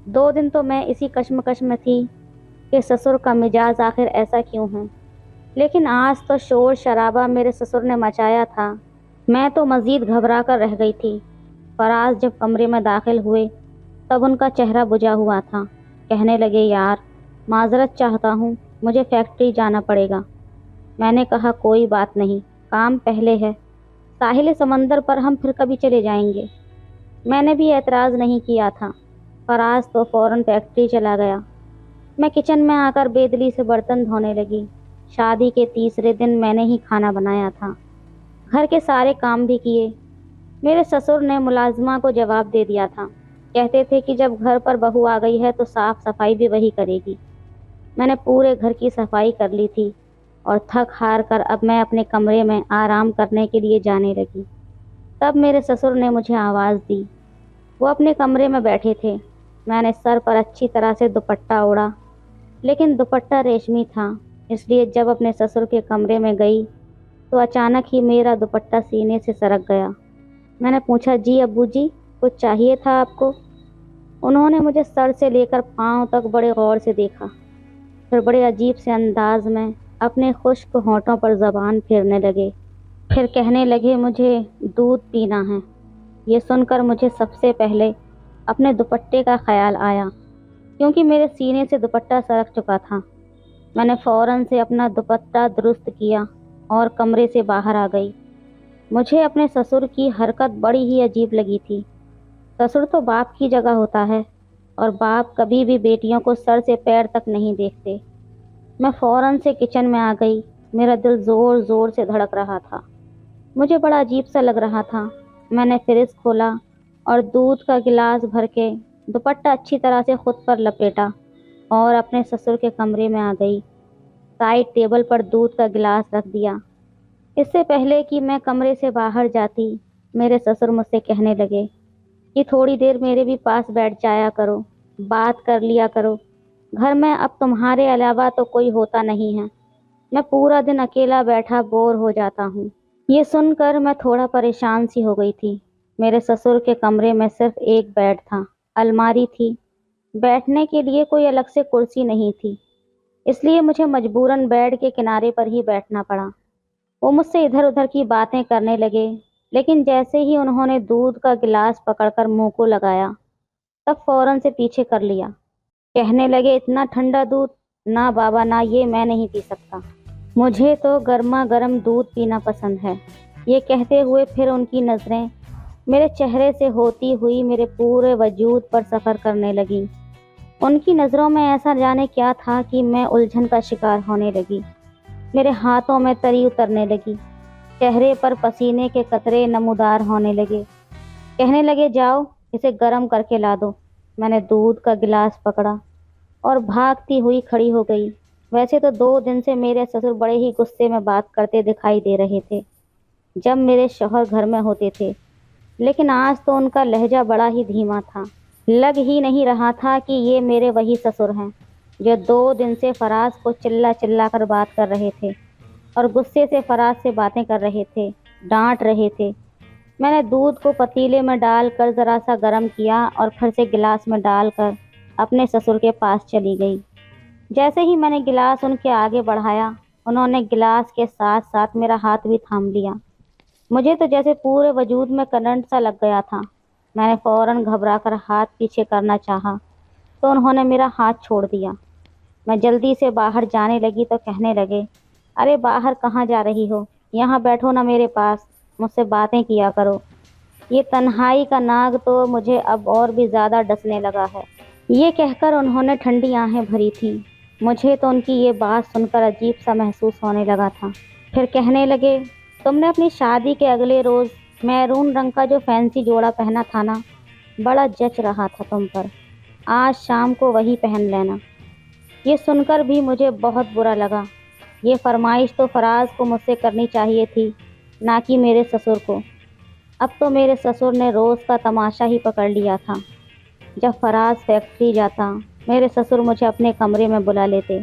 2 دن تو میں اسی کشمکش میں تھی کہ سسر کا مزاج آخر ایسا کیوں ہے، لیکن آج تو شور شرابہ میرے سسر نے مچایا تھا، میں تو مزید گھبرا کر رہ گئی تھی۔ فراز جب کمرے میں داخل ہوئے تب ان کا چہرہ بجھا ہوا تھا۔ کہنے لگے، یار معذرت چاہتا ہوں، مجھے فیکٹری جانا پڑے گا۔ میں نے کہا، کوئی بات نہیں، کام پہلے ہے، ساحل سمندر پر ہم پھر کبھی چلے جائیں گے۔ میں نے بھی اعتراض نہیں کیا تھا۔ فراز تو فوراً فیکٹری چلا گیا۔ میں کچن میں آ کر بے دلی سے برتن دھونے لگی۔ شادی کے تیسرے دن میں نے ہی کھانا بنایا تھا، گھر کے سارے کام بھی کیے۔ میرے سسر نے ملازمہ کو جواب دے دیا تھا कहते थे कि जब घर पर बहू आ गई है तो साफ सफाई भी वही करेगी। मैंने पूरे घर की सफाई कर ली थी और थक हार कर अब मैं अपने कमरे में आराम करने के लिए जाने लगी। तब मेरे ससुर ने मुझे आवाज़ दी। वो अपने कमरे में बैठे थे। मैंने सर पर अच्छी तरह से दुपट्टा ओढ़ा, लेकिन दुपट्टा रेशमी था, इसलिए जब अपने ससुर के कमरे में गई तो अचानक ही मेरा दुपट्टा सीने से सरक गया। मैंने पूछा, जी अब्बू जी, कुछ चाहिए था आपको? उन्होंने मुझे सर से लेकर पाँव तक बड़े गौर से देखा, फिर बड़े अजीब से अंदाज में अपने खुश्क होंठों पर ज़बान फेरने लगे। फिर कहने लगे, मुझे दूध पीना है। ये सुनकर मुझे सबसे पहले अपने दुपट्टे का ख्याल आया, क्योंकि मेरे सीने से दुपट्टा सरक चुका था। मैंने फ़ौरन से अपना दुपट्टा दुरुस्त किया और कमरे से बाहर आ गई। मुझे अपने ससुर की हरकत बड़ी ही अजीब लगी थी। ससुर तो बाप की जगह होता है और बाप कभी भी बेटियों को सर से पैर तक नहीं देखते। मैं फ़ौरन से किचन में आ गई। मेरा दिल ज़ोर ज़ोर से धड़क रहा था। मुझे बड़ा अजीब सा लग रहा था। मैंने फ्रिज खोला और दूध का गिलास भर के दुपट्टा अच्छी तरह से खुद पर लपेटा और अपने ससुर के कमरे में आ गई। साइड टेबल पर दूध का गिलास रख दिया। इससे पहले कि मैं कमरे से बाहर जाती, मेरे ससुर मुझसे कहने लगे कि थोड़ी देर मेरे भी पास बैठ जाया करो, बात कर लिया करो। घर में अब तुम्हारे अलावा तो कोई होता नहीं है। मैं पूरा दिन अकेला बैठा बोर हो जाता हूँ। ये सुनकर मैं थोड़ा परेशान सी हो गई थी। मेरे ससुर के कमरे में सिर्फ एक बेड था, अलमारी थी, बैठने के लिए कोई अलग से कुर्सी नहीं थी, इसलिए मुझे मजबूरन बेड के किनारे पर ही बैठना पड़ा। वो मुझसे इधर उधर की बातें करने लगे, लेकिन जैसे ही उन्होंने दूध का गिलास पकड़कर मुंह को लगाया, तब फौरन से पीछे कर लिया। कहने लगे, इतना ठंडा दूध? ना बाबा ना, ये मैं नहीं पी सकता। मुझे तो गर्मा गर्म दूध पीना पसंद है। ये कहते हुए फिर उनकी नज़रें मेरे चेहरे से होती हुई मेरे पूरे वजूद पर सफ़र करने लगी। उनकी नज़रों में ऐसा जाने क्या था कि मैं उलझन का शिकार होने लगी। मेरे हाथों में तरी उतरने लगी, चेहरे पर पसीने के कतरे नमूदार होने लगे। कहने लगे, जाओ इसे गर्म करके ला दो। मैंने दूध का गिलास पकड़ा और भागती हुई खड़ी हो गई। वैसे तो 2 दिन से मेरे ससुर बड़े ही गुस्से में बात करते दिखाई दे रहे थे जब मेरे शौहर घर में होते थे, लेकिन आज तो उनका लहजा बड़ा ही धीमा था। लग ही नहीं रहा था कि ये मेरे वही ससुर हैं जो 2 दिन से फराज को चिल्ला चिल्ला कर बात कर रहे थे और गुस्से से फराज से बातें कर रहे थे, डांट रहे थे। मैंने दूध को पतीले में डालकर ज़रा सा गर्म किया और फिर से गिलास में डालकर अपने ससुर के पास चली गई। जैसे ही मैंने गिलास उनके आगे बढ़ाया, उन्होंने गिलास के साथ साथ मेरा हाथ भी थाम लिया। मुझे तो जैसे पूरे वजूद में करंट सा लग गया था। मैंने फ़ौरन घबराकर हाथ पीछे करना चाहा तो उन्होंने मेरा हाथ छोड़ दिया। मैं जल्दी से बाहर जाने लगी तो कहने लगे, अरे बाहर कहाँ जा रही हो? यहाँ बैठो ना मेरे पास, मुझसे बातें किया करो। ये तन्हाई का नाग तो मुझे अब और भी ज़्यादा डसने लगा है। ये कहकर उन्होंने ठंडी आहें भरी थीं। मुझे तो उनकी ये बात सुनकर अजीब सा महसूस होने लगा था। फिर कहने लगे, तुमने अपनी शादी के अगले रोज़ मैरून रंग का जो फैंसी जोड़ा पहना था ना, बड़ा जच रहा था तुम पर। आज शाम को वही पहन लेना। ये सुनकर भी मुझे बहुत बुरा लगा। ये फरमाइश तो फराज को मुझसे करनी चाहिए थी, ना कि मेरे ससुर को। अब तो मेरे ससुर ने रोज़ का तमाशा ही पकड़ लिया था। जब फराज फैक्ट्री जाता, मेरे ससुर मुझे अपने कमरे में बुला लेते,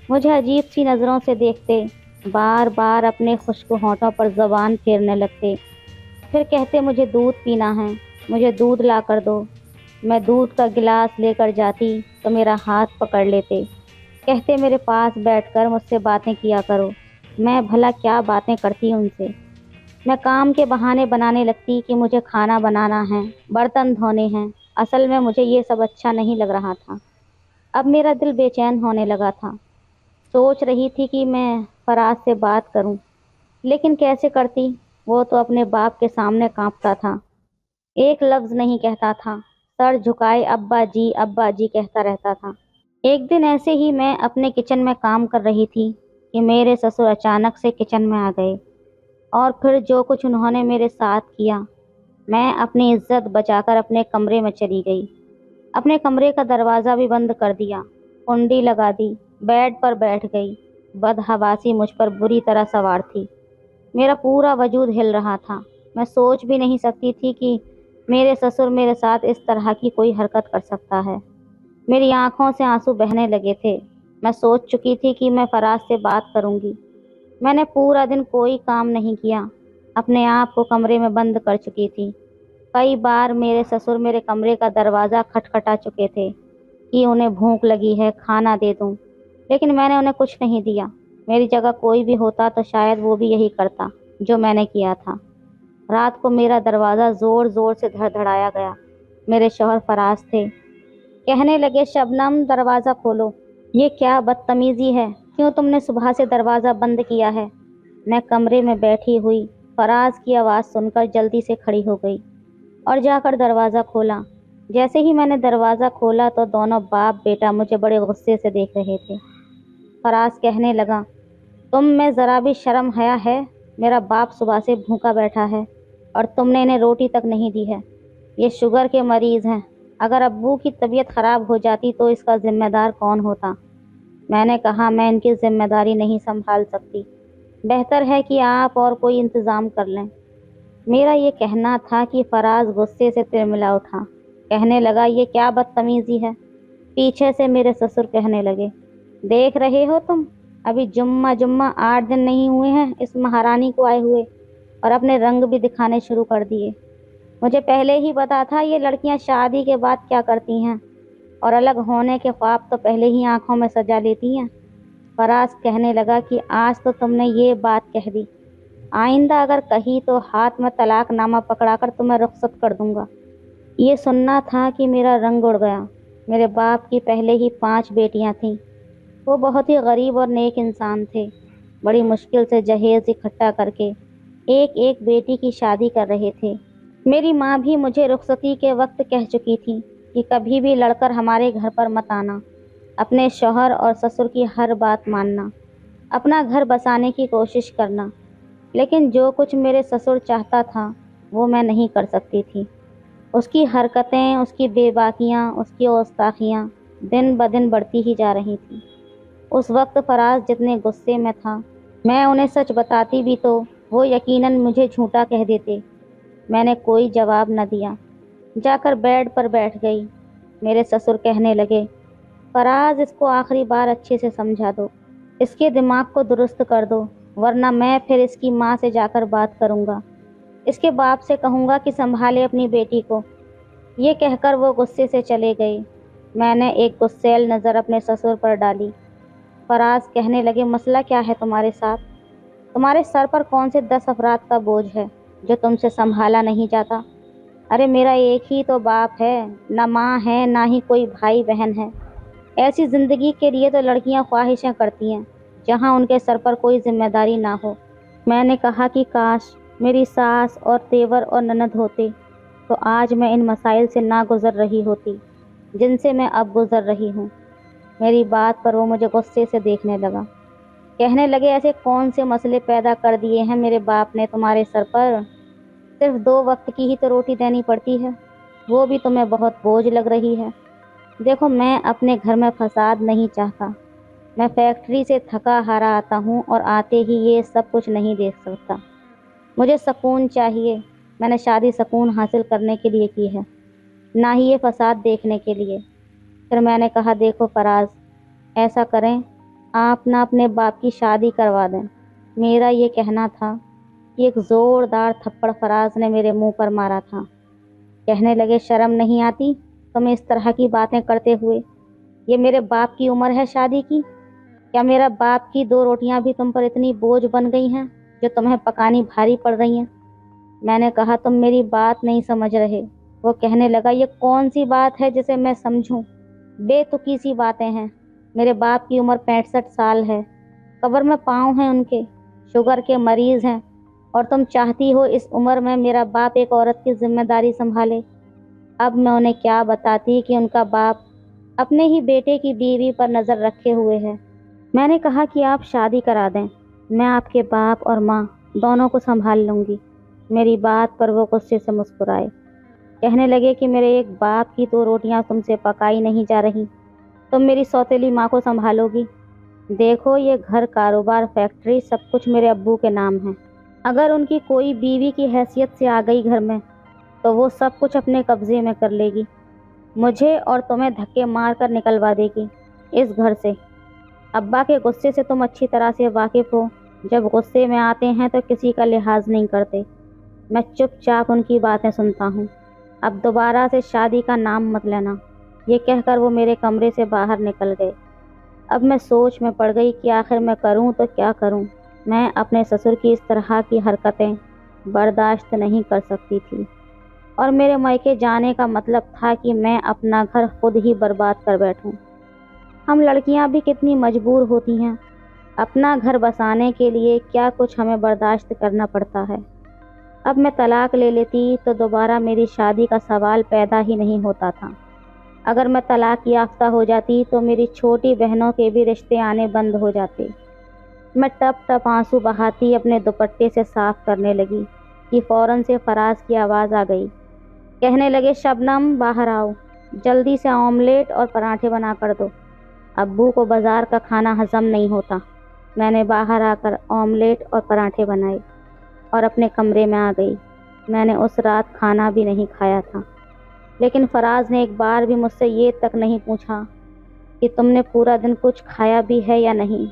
मुझे अजीब सी नज़रों से देखते, बार बार अपने खुश्क होंठों पर ज़बान फेरने लगते। फिर कहते, मुझे दूध पीना है, मुझे दूध ला कर दो। मैं दूध का गिलास लेकर जाती तो मेरा हाथ पकड़ लेते। कहते, मेरे पास बैठकर मुझसे बातें किया करो। मैं भला क्या बातें करती उनसे? मैं काम के बहाने बनाने लगती कि मुझे खाना बनाना है, बर्तन धोने हैं। असल में मुझे ये सब अच्छा नहीं लग रहा था। अब मेरा दिल बेचैन होने लगा था। सोच रही थी कि मैं फराज से बात करूं, लेकिन कैसे करती? वो तो अपने बाप के सामने कांपता था, एक लफ्ज़ नहीं कहता था, सर झुकाए अब्बा जी कहता रहता था। एक दिन ऐसे ही मैं अपने किचन में काम कर रही थी कि मेरे ससुर अचानक से किचन में आ गए और फिर जो कुछ उन्होंने मेरे साथ किया, میں اپنی عزت بچا کر اپنے کمرے میں چلی گئی۔ اپنے کمرے کا دروازہ بھی بند کر دیا، کنڈی لگا دی، بیڈ پر بیٹھ گئی۔ بدحواسی مجھ پر بری طرح سوار تھی۔ میرا پورا وجود ہل رہا تھا۔ میں سوچ بھی نہیں سکتی تھی کہ میرے سسر میرے ساتھ اس طرح کی کوئی حرکت کر سکتا ہے۔ میری آنکھوں سے آنسو بہنے لگے تھے۔ میں سوچ چکی تھی کہ میں فراز سے بات کروں گی۔ میں نے پورا دن کوئی کام نہیں کیا، اپنے آپ کو کمرے میں بند کر چکی تھی۔ کئی بار میرے سسر میرے کمرے کا دروازہ کھٹکھٹا چکے تھے کہ انہیں بھوک لگی ہے، کھانا دے دوں، لیکن میں نے انہیں کچھ نہیں دیا۔ میری جگہ کوئی بھی ہوتا تو شاید وہ بھی یہی کرتا جو میں نے کیا تھا۔ رات کو میرا دروازہ زور زور سے دھڑ دھڑایا گیا۔ میرے شوہر فراز تھے۔ کہنے لگے، شبنم دروازہ کھولو۔ یہ کیا بدتمیزی ہے؟ کیوں تم نے صبح سے دروازہ بند کیا ہے؟ میں کمرے میں بیٹھی ہوئی فراز کی آواز سن کر جلدی سے کھڑی ہو گئی اور جا کر دروازہ کھولا۔ جیسے ہی میں نے دروازہ کھولا تو دونوں باپ بیٹا مجھے بڑے غصے سے دیکھ رہے تھے۔ فراز کہنے لگا، تم میں ذرا بھی شرم حیا ہے؟ میرا باپ صبح سے بھوکا بیٹھا ہے اور تم نے انہیں روٹی تک نہیں دی ہے۔ یہ شوگر کے مریض ہیں، اگر ابو کی طبیعت خراب ہو جاتی تو اس کا ذمہ دار کون ہوتا؟ میں نے کہا، میں ان کی ذمہ داری نہیں سنبھال سکتی، بہتر ہے کہ آپ اور کوئی انتظام کر لیں۔ میرا یہ کہنا تھا کہ فراز غصے سے ترملا اٹھا۔ کہنے لگا، یہ کیا بدتمیزی ہے؟ پیچھے سے میرے سسر کہنے لگے، دیکھ رہے ہو تم، ابھی جمعہ 8 دن نہیں ہوئے ہیں اس مہارانی کو آئے ہوئے اور اپنے رنگ بھی دکھانے شروع کر دیے۔ مجھے پہلے ہی پتا تھا یہ لڑکیاں شادی کے بعد کیا کرتی ہیں، اور الگ ہونے کے خواب تو پہلے ہی آنکھوں میں سجا لیتی ہیں۔ فراز کہنے لگا کہ آج تو تم نے یہ بات کہہ دی، آئندہ اگر کہی تو ہاتھ میں طلاق نامہ پکڑا کر تمہیں رخصت کر دوں گا۔ یہ سننا تھا کہ میرا رنگ اڑ گیا۔ میرے باپ کی پہلے ہی 5 بیٹیاں تھیں۔ وہ بہت ہی غریب اور نیک انسان تھے۔ بڑی مشکل سے جہیز اکٹھا کر کے ایک ایک بیٹی کی شادی کر رہے تھے۔ میری ماں بھی مجھے رخصتی کے وقت کہہ چکی تھی کہ کبھی بھی لڑ کر ہمارے گھر پر مت آنا، اپنے شوہر اور سسر کی ہر بات ماننا، اپنا گھر بسانے کی کوشش کرنا۔ لیکن جو کچھ میرے سسر چاہتا تھا وہ میں نہیں کر سکتی تھی۔ اس کی حرکتیں، اس کی بے باکیاں، اس کی گستاخیاں دن بدن بڑھتی ہی جا رہی تھیں۔ اس وقت فراز جتنے غصے میں تھا، میں انہیں سچ بتاتی بھی تو وہ یقیناً مجھے جھوٹا کہہ دیتے۔ میں نے کوئی جواب نہ دیا، جا کر بیڈ پر بیٹھ گئی۔ میرے سسر کہنے لگے، فراز اس کو آخری بار اچھے سے سمجھا دو، اس کے دماغ کو درست کر دو، ورنہ میں پھر اس کی ماں سے جا کر بات کروں گا، اس کے باپ سے کہوں گا کہ سنبھالے اپنی بیٹی کو۔ یہ کہہ کر وہ غصے سے چلے گئے۔ میں نے ایک غصیل نظر اپنے سسر پر ڈالی۔ فراز کہنے لگے، مسئلہ کیا ہے تمہارے ساتھ؟ تمہارے سر پر کون سے 10 افراد کا بوجھ ہے جو تم سے سنبھالا نہیں جاتا؟ ارے میرا ایک ہی تو باپ ہے، نہ ماں ہے نہ ہی کوئی بھائی بہن ہے۔ ایسی زندگی کے لیے تو لڑکیاں خواہشیں کرتی ہیں جہاں ان کے سر پر کوئی ذمہ داری نہ ہو۔ میں نے کہا کہ کاش میری ساس اور تیور اور نند ہوتے تو آج میں ان مسائل سے نہ گزر رہی ہوتی جن سے میں اب گزر رہی ہوں۔ میری بات پر وہ مجھے غصے سے دیکھنے لگا۔ کہنے لگے، ایسے کون سے مسئلے پیدا کر دیے ہیں میرے باپ نے تمہارے سر پر؟ صرف 2 وقت کی ہی تو روٹی دینی پڑتی ہے، وہ بھی تمہیں بہت بوجھ لگ رہی ہے۔ دیکھو، میں اپنے گھر میں فساد نہیں چاہتا۔ میں فیکٹری سے تھکا ہارا آتا ہوں اور آتے ہی یہ سب کچھ نہیں دیکھ سکتا۔ مجھے سکون چاہیے۔ میں نے شادی سکون حاصل کرنے کے لیے کی ہے، نہ ہی یہ فساد دیکھنے کے لیے۔ پھر میں نے کہا، دیکھو فراز، ایسا کریں، آپ نہ اپنے باپ کی شادی کروا دیں۔ میرا یہ کہنا تھا کہ ایک زوردار تھپڑ فراز نے میرے منہ پر مارا تھا۔ کہنے لگے، شرم نہیں آتی تمہیں اس طرح کی باتیں کرتے ہوئے؟ یہ میرے باپ کی عمر ہے شادی کی؟ کیا میرا باپ کی 2 روٹیاں بھی تم پر اتنی بوجھ بن گئی ہیں جو تمہیں پکانی بھاری پڑ رہی ہیں؟ میں نے کہا، تم میری بات نہیں سمجھ رہے۔ وہ کہنے لگا، یہ کون سی بات ہے جسے میں سمجھوں؟ بے تکی سی باتیں ہیں۔ میرے باپ کی عمر 65 سال ہے، قبر میں پاؤں ہیں ان کے، شوگر کے مریض ہیں، اور تم چاہتی ہو اس عمر میں میرا باپ ایک عورت کی ذمہ داری سنبھالے؟ اب میں انہیں کیا بتاتی کہ ان کا باپ اپنے ہی بیٹے کی بیوی پر نظر رکھے ہوئے ہے۔ میں نے کہا کہ آپ شادی کرا دیں، میں آپ کے باپ اور ماں دونوں کو سنبھال لوں گی۔ मेरी बात पर वो गुस्से से मुस्कुराए। कहने लगे कि मेरे एक बाप की 2 रोटियां तुमसे पकाई नहीं जा रही, तुम मेरी सौतेली माँ को संभालोगी। देखो, ये घर, कारोबार, फैक्ट्री सब कुछ मेरे अब्बू के नाम है। अगर उनकी कोई बीवी की हैसियत से आ गई घर में तो वो सब कुछ अपने कब्जे में कर लेगी, मुझे और तुम्हें धक्के मार कर निकलवा देगी इस घर से। अब्बा के गुस्से से तुम अच्छी तरह से वाकिफ हो। जब गुस्से में आते हैं तो किसी का लिहाज नहीं करते। मैं चुपचाप उनकी बातें सुनता हूँ। अब दोबारा से शादी का नाम मत लेना। ये कहकर वो मेरे कमरे से बाहर निकल गए। अब मैं सोच में पड़ गई कि आखिर मैं करूँ तो क्या करूँ। मैं अपने ससुर की इस तरह की हरकतें बर्दाश्त नहीं कर सकती थी, और मेरे मायके जाने का मतलब था कि मैं अपना घर खुद ही बर्बाद कर बैठूं। हम लड़कियां भी कितनी मजबूर होती हैं। अपना घर बसाने के लिए क्या कुछ हमें बर्दाश्त करना पड़ता है। अब मैं तलाक ले लेती तो दोबारा मेरी शादी का सवाल पैदा ही नहीं होता था। अगर मैं तलाक याफ्ता हो जाती तो मेरी छोटी बहनों के भी रिश्ते आने बंद हो जाते। मैं टप टप आंसू बहाती अपने दुपट्टे से साफ करने लगी कि फौरन से फराज की आवाज़ आ गई। कहने लगे, शबनम बाहर आओ, जल्दी से ऑमलेट और पराठे बना कर दो, अब्बू को बाज़ार का खाना हजम नहीं होता। मैंने बाहर आकर ऑमलेट और पराठे बनाए और अपने कमरे में आ गई। मैंने उस रात खाना भी नहीं खाया था, लेकिन फराज ने एक बार भी मुझसे ये तक नहीं पूछा कि तुमने पूरा दिन कुछ खाया भी है या नहीं,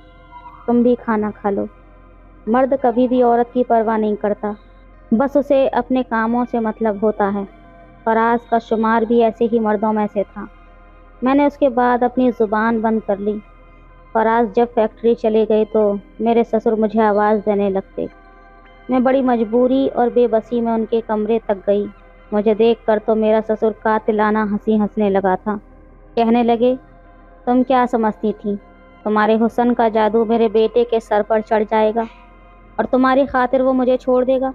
तुम भी खाना खा लो। मर्द कभी भी औरत की परवाह नहीं करता, बस उसे अपने कामों से मतलब होता है। फराज का शुमार भी ऐसे ही मर्दों में से था। मैंने उसके बाद अपनी ज़ुबान बंद कर ली। फराज जब फैक्ट्री चले गए तो मेरे ससुर मुझे आवाज़ देने लगते। मैं बड़ी मजबूरी और बेबसी में उनके कमरे तक गई। मुझे देखकर तो मेरा ससुर कातिलाना हंसी हंसने लगा था। कहने लगे, तुम क्या समझती थी तुम्हारे हुस्न का जादू मेरे बेटे के सर पर चढ़ जाएगा और तुम्हारी खातिर वो मुझे छोड़ देगा,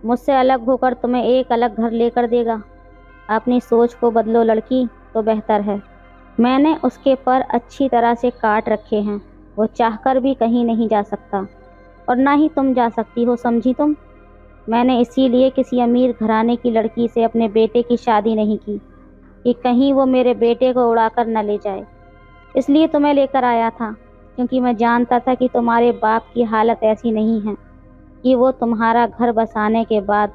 मुझसे अलग होकर तुम्हें एक अलग घर लेकर देगा। अपनी सोच को बदलो लड़की, तो बेहतर है। मैंने उसके पर अच्छी तरह से काट रखे हैं। वो चाहकर भी कहीं नहीं जा सकता और ना ही तुम जा सकती हो, समझी तुम। मैंने इसीलिए किसी अमीर घराने की लड़की से अपने बेटे की शादी नहीं की कि कहीं वो मेरे बेटे को उड़ाकर न ले जाए। इसलिए तुम्हें लेकर आया था, क्योंकि मैं जानता था कि तुम्हारे बाप की हालत ऐसी नहीं है कि वो तुम्हारा घर बसाने के बाद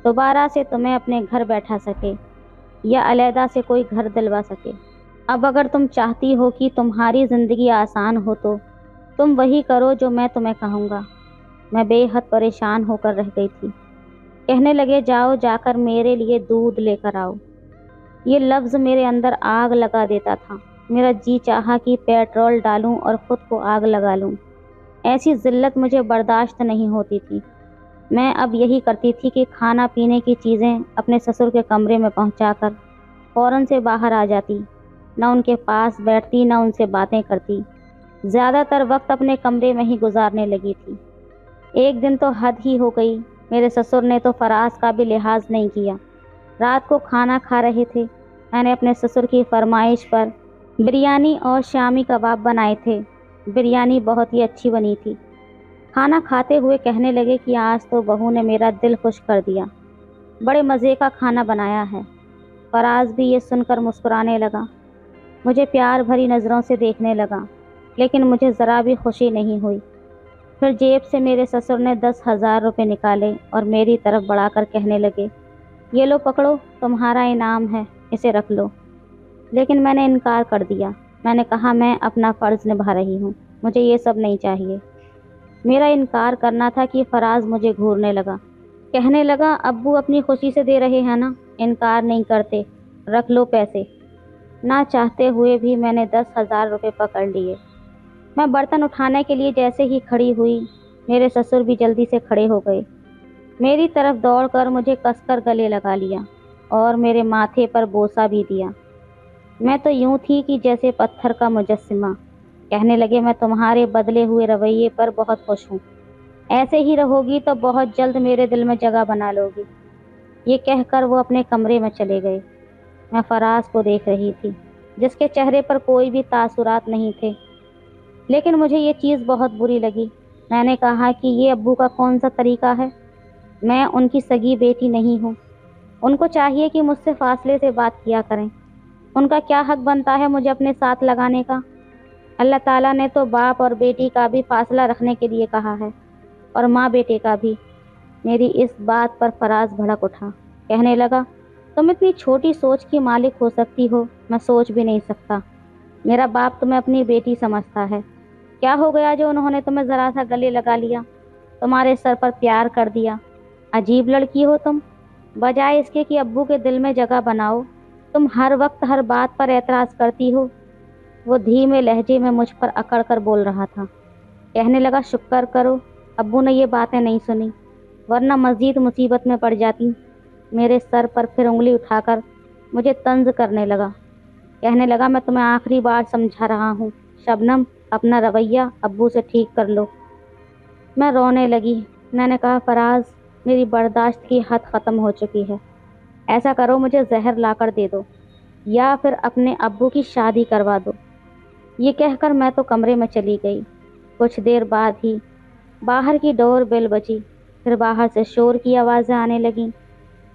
दोबारा से तुम्हें अपने घर बैठा सके या अलहदा से कोई घर दिलवा सके। अब अगर तुम चाहती हो कि तुम्हारी ज़िंदगी आसान हो तो तुम वही करो जो मैं तुम्हें कहूँगा। मैं बेहद परेशान होकर रह गई थी। कहने लगे, जाओ जाकर मेरे लिए दूध लेकर आओ। ये लफ्ज़ मेरे अंदर आग लगा देता था। मेरा जी चाहा कि पेट्रोल डालूं और ख़ुद को आग लगा लूं। ऐसी ज़िल्लत मुझे बर्दाश्त नहीं होती थी। मैं अब यही करती थी कि खाना पीने की चीज़ें अपने ससुर के कमरे में पहुंचाकर फ़ौरन से बाहर आ जाती। न उनके पास बैठती, न उनसे बातें करती। ज़्यादातर वक्त अपने कमरे में ही गुजारने लगी थी। एक दिन तो हद ही हो गई। मेरे ससुर ने तो फराज का भी लिहाज नहीं किया। रात को खाना खा रहे थे। मैंने अपने ससुर की फरमाइश पर बिरयानी और शामी कबाब बनाए थे। बिरयानी बहुत ही अच्छी बनी थी। खाना खाते हुए कहने लगे कि आज तो बहू ने मेरा दिल खुश कर दिया, बड़े मज़े का खाना बनाया है। फराज भी ये सुनकर मुस्कुराने लगा, मुझे प्यार भरी नज़रों से देखने लगा, लेकिन मुझे ज़रा भी खुशी नहीं हुई। फिर जेब से मेरे ससुर ने 10,000 रुपये निकाले और मेरी तरफ बढ़ाकर कहने लगे, ये लो पकड़ो, तुम्हारा इनाम है, इसे रख लो। लेकिन मैंने इनकार कर दिया। मैंने कहा, मैं अपना फ़र्ज़ निभा रही हूँ, मुझे ये सब नहीं चाहिए। मेरा इनकार करना था कि फराज मुझे घूरने लगा। कहने लगा, अब्बू अपनी खुशी से दे रहे हैं ना, इनकार नहीं करते, रख लो पैसे। ना चाहते हुए भी मैंने 10,000 रुपये पकड़ लिए। मैं बर्तन उठाने के लिए जैसे ही खड़ी हुई, मेरे ससुर भी जल्दी से खड़े हो गए। मेरी तरफ दौड़कर मुझे कसकर गले लगा लिया और मेरे माथे पर बोसा भी दिया। मैं तो यूं थी कि जैसे पत्थर का मुजस्सिमा। कहने लगे, मैं तुम्हारे बदले हुए रवैये पर बहुत खुश हूँ। ऐसे ही रहोगी तो बहुत जल्द मेरे दिल में जगह बना लोगी। ये कहकर वो अपने कमरे में चले गए। मैं फराज को देख रही थी, जिसके चेहरे पर कोई भी तासुरात नहीं थे, लेकिन मुझे ये चीज़ बहुत बुरी लगी। मैंने कहा कि ये अब्बू का कौन सा तरीका है। मैं उनकी सगी बेटी नहीं हूँ। उनको चाहिए कि मुझसे फासले से बात किया करें। उनका क्या हक बनता है मुझे अपने साथ लगाने का? अल्लाह ताला ने तो बाप और बेटी का भी फासला रखने के लिए कहा है, और माँ बेटे का भी। मेरी इस बात पर फराज भड़क उठा। कहने लगा, तुम इतनी छोटी सोच की मालिक हो सकती हो, मैं सोच भी नहीं सकता। मेरा बाप तुम्हें अपनी बेटी समझता है। क्या हो गया जो उन्होंने तुम्हें ज़रा सा गले लगा लिया, तुम्हारे सर पर प्यार कर दिया? अजीब लड़की हो तुम। बजाय इसके कि अब्बू के दिल में जगह बनाओ, तुम हर वक्त हर बात पर एतराज़ करती हो। वो धीमे लहजे में मुझ पर अकड़ कर बोल रहा था। कहने लगा, शुक्र करो अब्बू ने ये बातें नहीं सुनी, वरना मज़ीद मुसीबत में पड़ जाती। मेरे सर पर फिर उंगली उठाकर मुझे तंज करने लगा। कहने लगा, मैं तुम्हें आखिरी बार समझा रहा हूँ, शबनम, अपना रवैया अब्बू से ठीक कर लो। मैं रोने लगी। मैंने कहा, फराज, मेरी बर्दाश्त की हद ख़त्म हो चुकी है। ऐसा करो, मुझे जहर लाकर दे दो या फिर अपने अब्बू की शादी करवा दो। ये कहकर मैं तो कमरे में चली गई। कुछ देर बाद ही बाहर की डोर बेल बजी। फिर बाहर से शोर की आवाज़ें आने लगीं।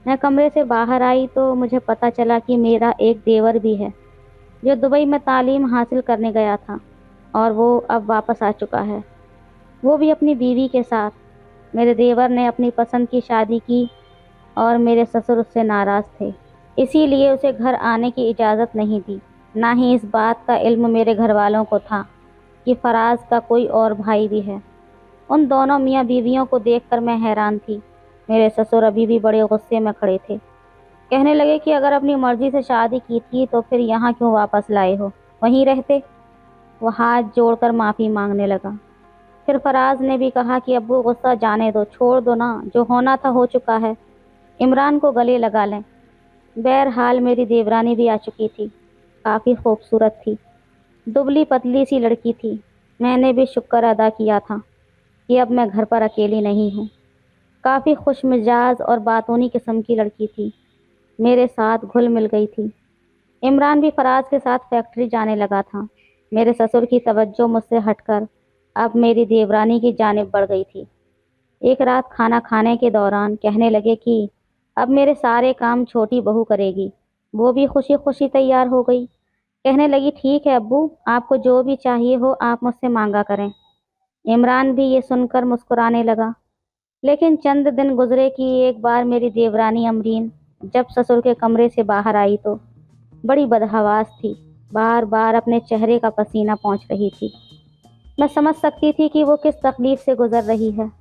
मैं कमरे से बाहर आई तो मुझे पता चला कि मेरा एक देवर भी है, जो दुबई में तालीम हासिल करने गया था, और वो अब वापस आ चुका है, वो भी अपनी बीवी के साथ। मेरे देवर ने अपनी पसंद की शादी की और मेरे ससुर उससे नाराज़ थे, इसीलिए उसे घर आने की इजाज़त नहीं दी। ना ही इस बात का इल्म मेरे घर वालों को था कि फराज का कोई और भाई भी है। उन दोनों मियाँ बीवियों को देखकर मैं हैरान थी। मेरे ससुर अभी भी बड़े गुस्से में खड़े थे। कहने लगे कि अगर अपनी मर्जी से शादी की थी तो फिर यहाँ क्यों वापस लाए हो, वहीं रहते। वो हाथ जोड़कर माफ़ी मांगने लगा। फिर फराज ने भी कहा कि अब्बू, गुस्सा जाने दो, छोड़ दो ना, जो होना था हो चुका है, इमरान को गले लगा लें। बहरहाल मेरी देवरानी भी आ चुकी थी। काफ़ी खूबसूरत थी, दुबली पतली सी लड़की थी। मैंने भी शुक्र अदा किया था कि अब मैं घर पर अकेली नहीं हूँ। काफ़ी खुश मिजाज और बातूनी किस्म की लड़की थी, मेरे साथ घुल मिल गई थी। इमरान भी फराज के साथ फैक्ट्री जाने लगा था। मेरे ससुर की तवज्जो मुझसे हटकर अब मेरी देवरानी की जानिब बढ़ गई थी। एक रात खाना खाने के दौरान कहने लगे कि अब मेरे सारे काम छोटी बहू करेगी। वो भी खुशी खुशी तैयार हो गई। कहने लगी, ठीक है अब्बू, आपको जो भी चाहिए हो आप मुझसे मांगा करें। इमरान भी ये सुनकर मुस्कुराने लगा। लेकिन चंद दिन गुजरे कि एक बार मेरी देवरानी अमरीन जब ससुर के कमरे से बाहर आई तो बड़ी बदहवास थी, बार बार अपने चेहरे का पसीना पोंछ रही थी। मैं समझ सकती थी कि वो किस तकलीफ से गुजर रही है।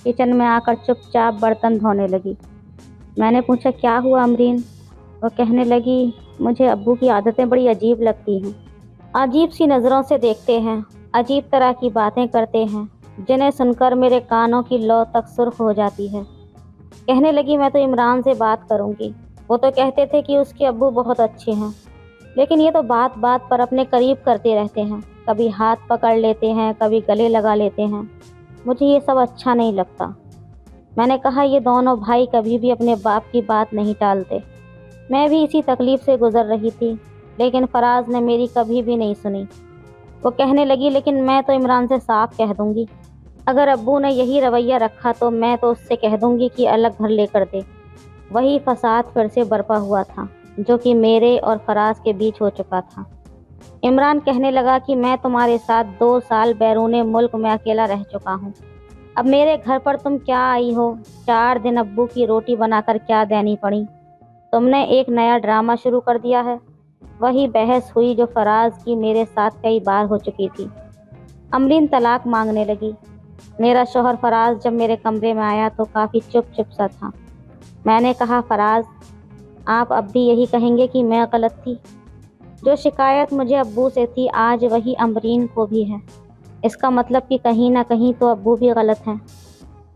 किचन में आकर चुपचाप बर्तन धोने लगी। मैंने पूछा, क्या हुआ अमरीन? वो कहने लगी, मुझे अब्बू की आदतें बड़ी अजीब लगती हैं। अजीब सी नज़रों से देखते हैं, अजीब तरह की बातें करते हैं, जिन्हें सुनकर मेरे कानों की लौ तक सुर्ख हो जाती है। कहने लगी, मैं तो इमरान से बात करूंगी। वो तो कहते थे कि उसके अब्बू बहुत अच्छे हैं, लेकिन ये तो बात बात पर अपने करीब करते रहते हैं, कभी हाथ पकड़ लेते हैं, कभी गले लगा लेते हैं। मुझे ये सब अच्छा नहीं लगता। मैंने कहा, ये दोनों भाई कभी भी अपने बाप की बात नहीं टालते। मैं भी इसी तकलीफ़ से गुजर रही थी, लेकिन फराज ने मेरी कभी भी नहीं सुनी। वो कहने लगी, लेकिन मैं तो इमरान से साफ कह दूंगी। अगर अब्बू ने यही रवैया रखा तो मैं तो उससे कह दूंगी कि अलग घर लेकर दे। वही फसाद फिर से बरपा हुआ था, जो कि मेरे और फराज के बीच हो चुका था। इमरान कहने लगा कि मैं तुम्हारे साथ 2 साल बैरूने मुल्क में अकेला रह चुका हूँ। अब मेरे घर पर तुम क्या आई हो? 4 दिन अब्बू की रोटी बनाकर क्या देनी पड़ी? तुमने एक नया ड्रामा शुरू कर दिया है। वही बहस हुई जो फराज की मेरे साथ कई बार हो चुकी थी। अमरीन तलाक मांगने लगी। मेरा शौहर फराज जब मेरे कमरे में आया तो काफ़ी चुप चुप सा था। मैंने कहा, फराज, आप अब भी यही कहेंगे कि मैं गलत थी? जो शिकायत मुझे अब्बू से थी आज वही अमरीन को भी है। इसका मतलब कि कहीं ना कहीं तो अब्बू भी गलत हैं।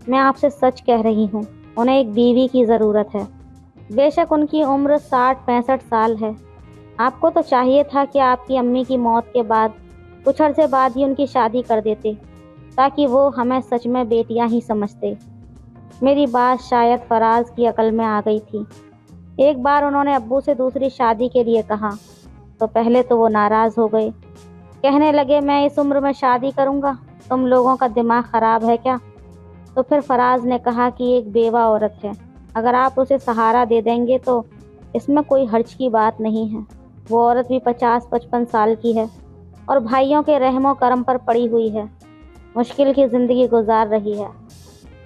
मैं आपसे सच कह रही हूँ, उन्हें एक बीवी की ज़रूरत है। बेशक उनकी उम्र 60-65 साल है। आपको तो चाहिए था कि आपकी अम्मी की मौत के बाद कुछ अरसे बाद ही उनकी शादी कर देते, ताकि वो हमें सच में बेटियां ही समझते। मेरी बात शायद फराज की अकल में आ गई थी। एक बार उन्होंने अब्बू से दूसरी शादी के लिए कहा तो पहले तो वो नाराज़ हो गए। कहने लगे, मैं इस उम्र में शादी करूँगा? तुम लोगों का दिमाग ख़राब है क्या? तो फिर फराज ने कहा कि एक बेवा औरत है, अगर आप उसे सहारा दे देंगे तो इसमें कोई हर्ज की बात नहीं है। वो औरत भी 50-55 साल की है और भाइयों के रहमो करम पर पड़ी हुई है, मुश्किल की ज़िंदगी गुजार रही है।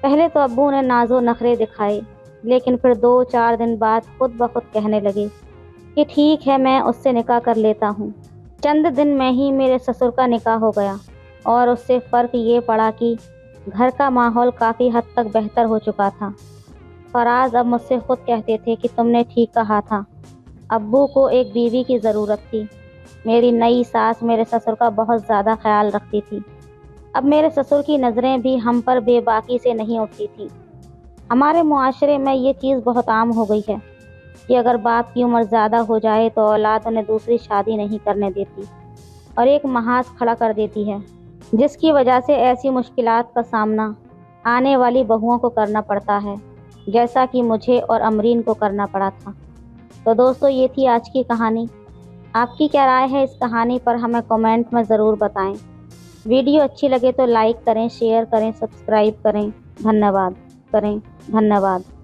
पहले तो अब्बू ने नाज़ो नखरे दिखाए, लेकिन फिर 2-4 दिन बाद खुद ब खुद कहने लगे कि ठीक है, मैं उससे निकाह कर लेता हूँ। चंद दिन में ही मेरे ससुर का निकाह हो गया और उससे फ़र्क ये पड़ा कि घर का माहौल काफ़ी हद तक बेहतर हो चुका था। फराज अब मुझसे खुद कहते थे कि तुमने ठीक कहा था, अब्बू को एक बीवी की ज़रूरत थी। मेरी नई सास मेरे ससुर का बहुत ज़्यादा ख्याल रखती थी। अब मेरे ससुर की नज़रें भी हम पर बेबाकी से नहीं उठती थी। हमारे मुआशरे में ये चीज़ बहुत आम हो गई है कि अगर बाप की उम्र ज़्यादा हो जाए तो औलाद उन्हें दूसरी शादी नहीं करने देती और एक महाज खड़ा कर देती है, जिसकी वजह से ऐसी मुश्किलात का सामना आने वाली बहुओं को करना पड़ता है, जैसा कि मुझे और अमरीन को करना पड़ा था। तो दोस्तों, ये थी आज की कहानी। आपकी क्या राय है इस कहानी पर हमें कमेंट में ज़रूर बताएं। वीडियो अच्छी लगे तो लाइक करें, शेयर करें, सब्सक्राइब करें। धन्यवाद।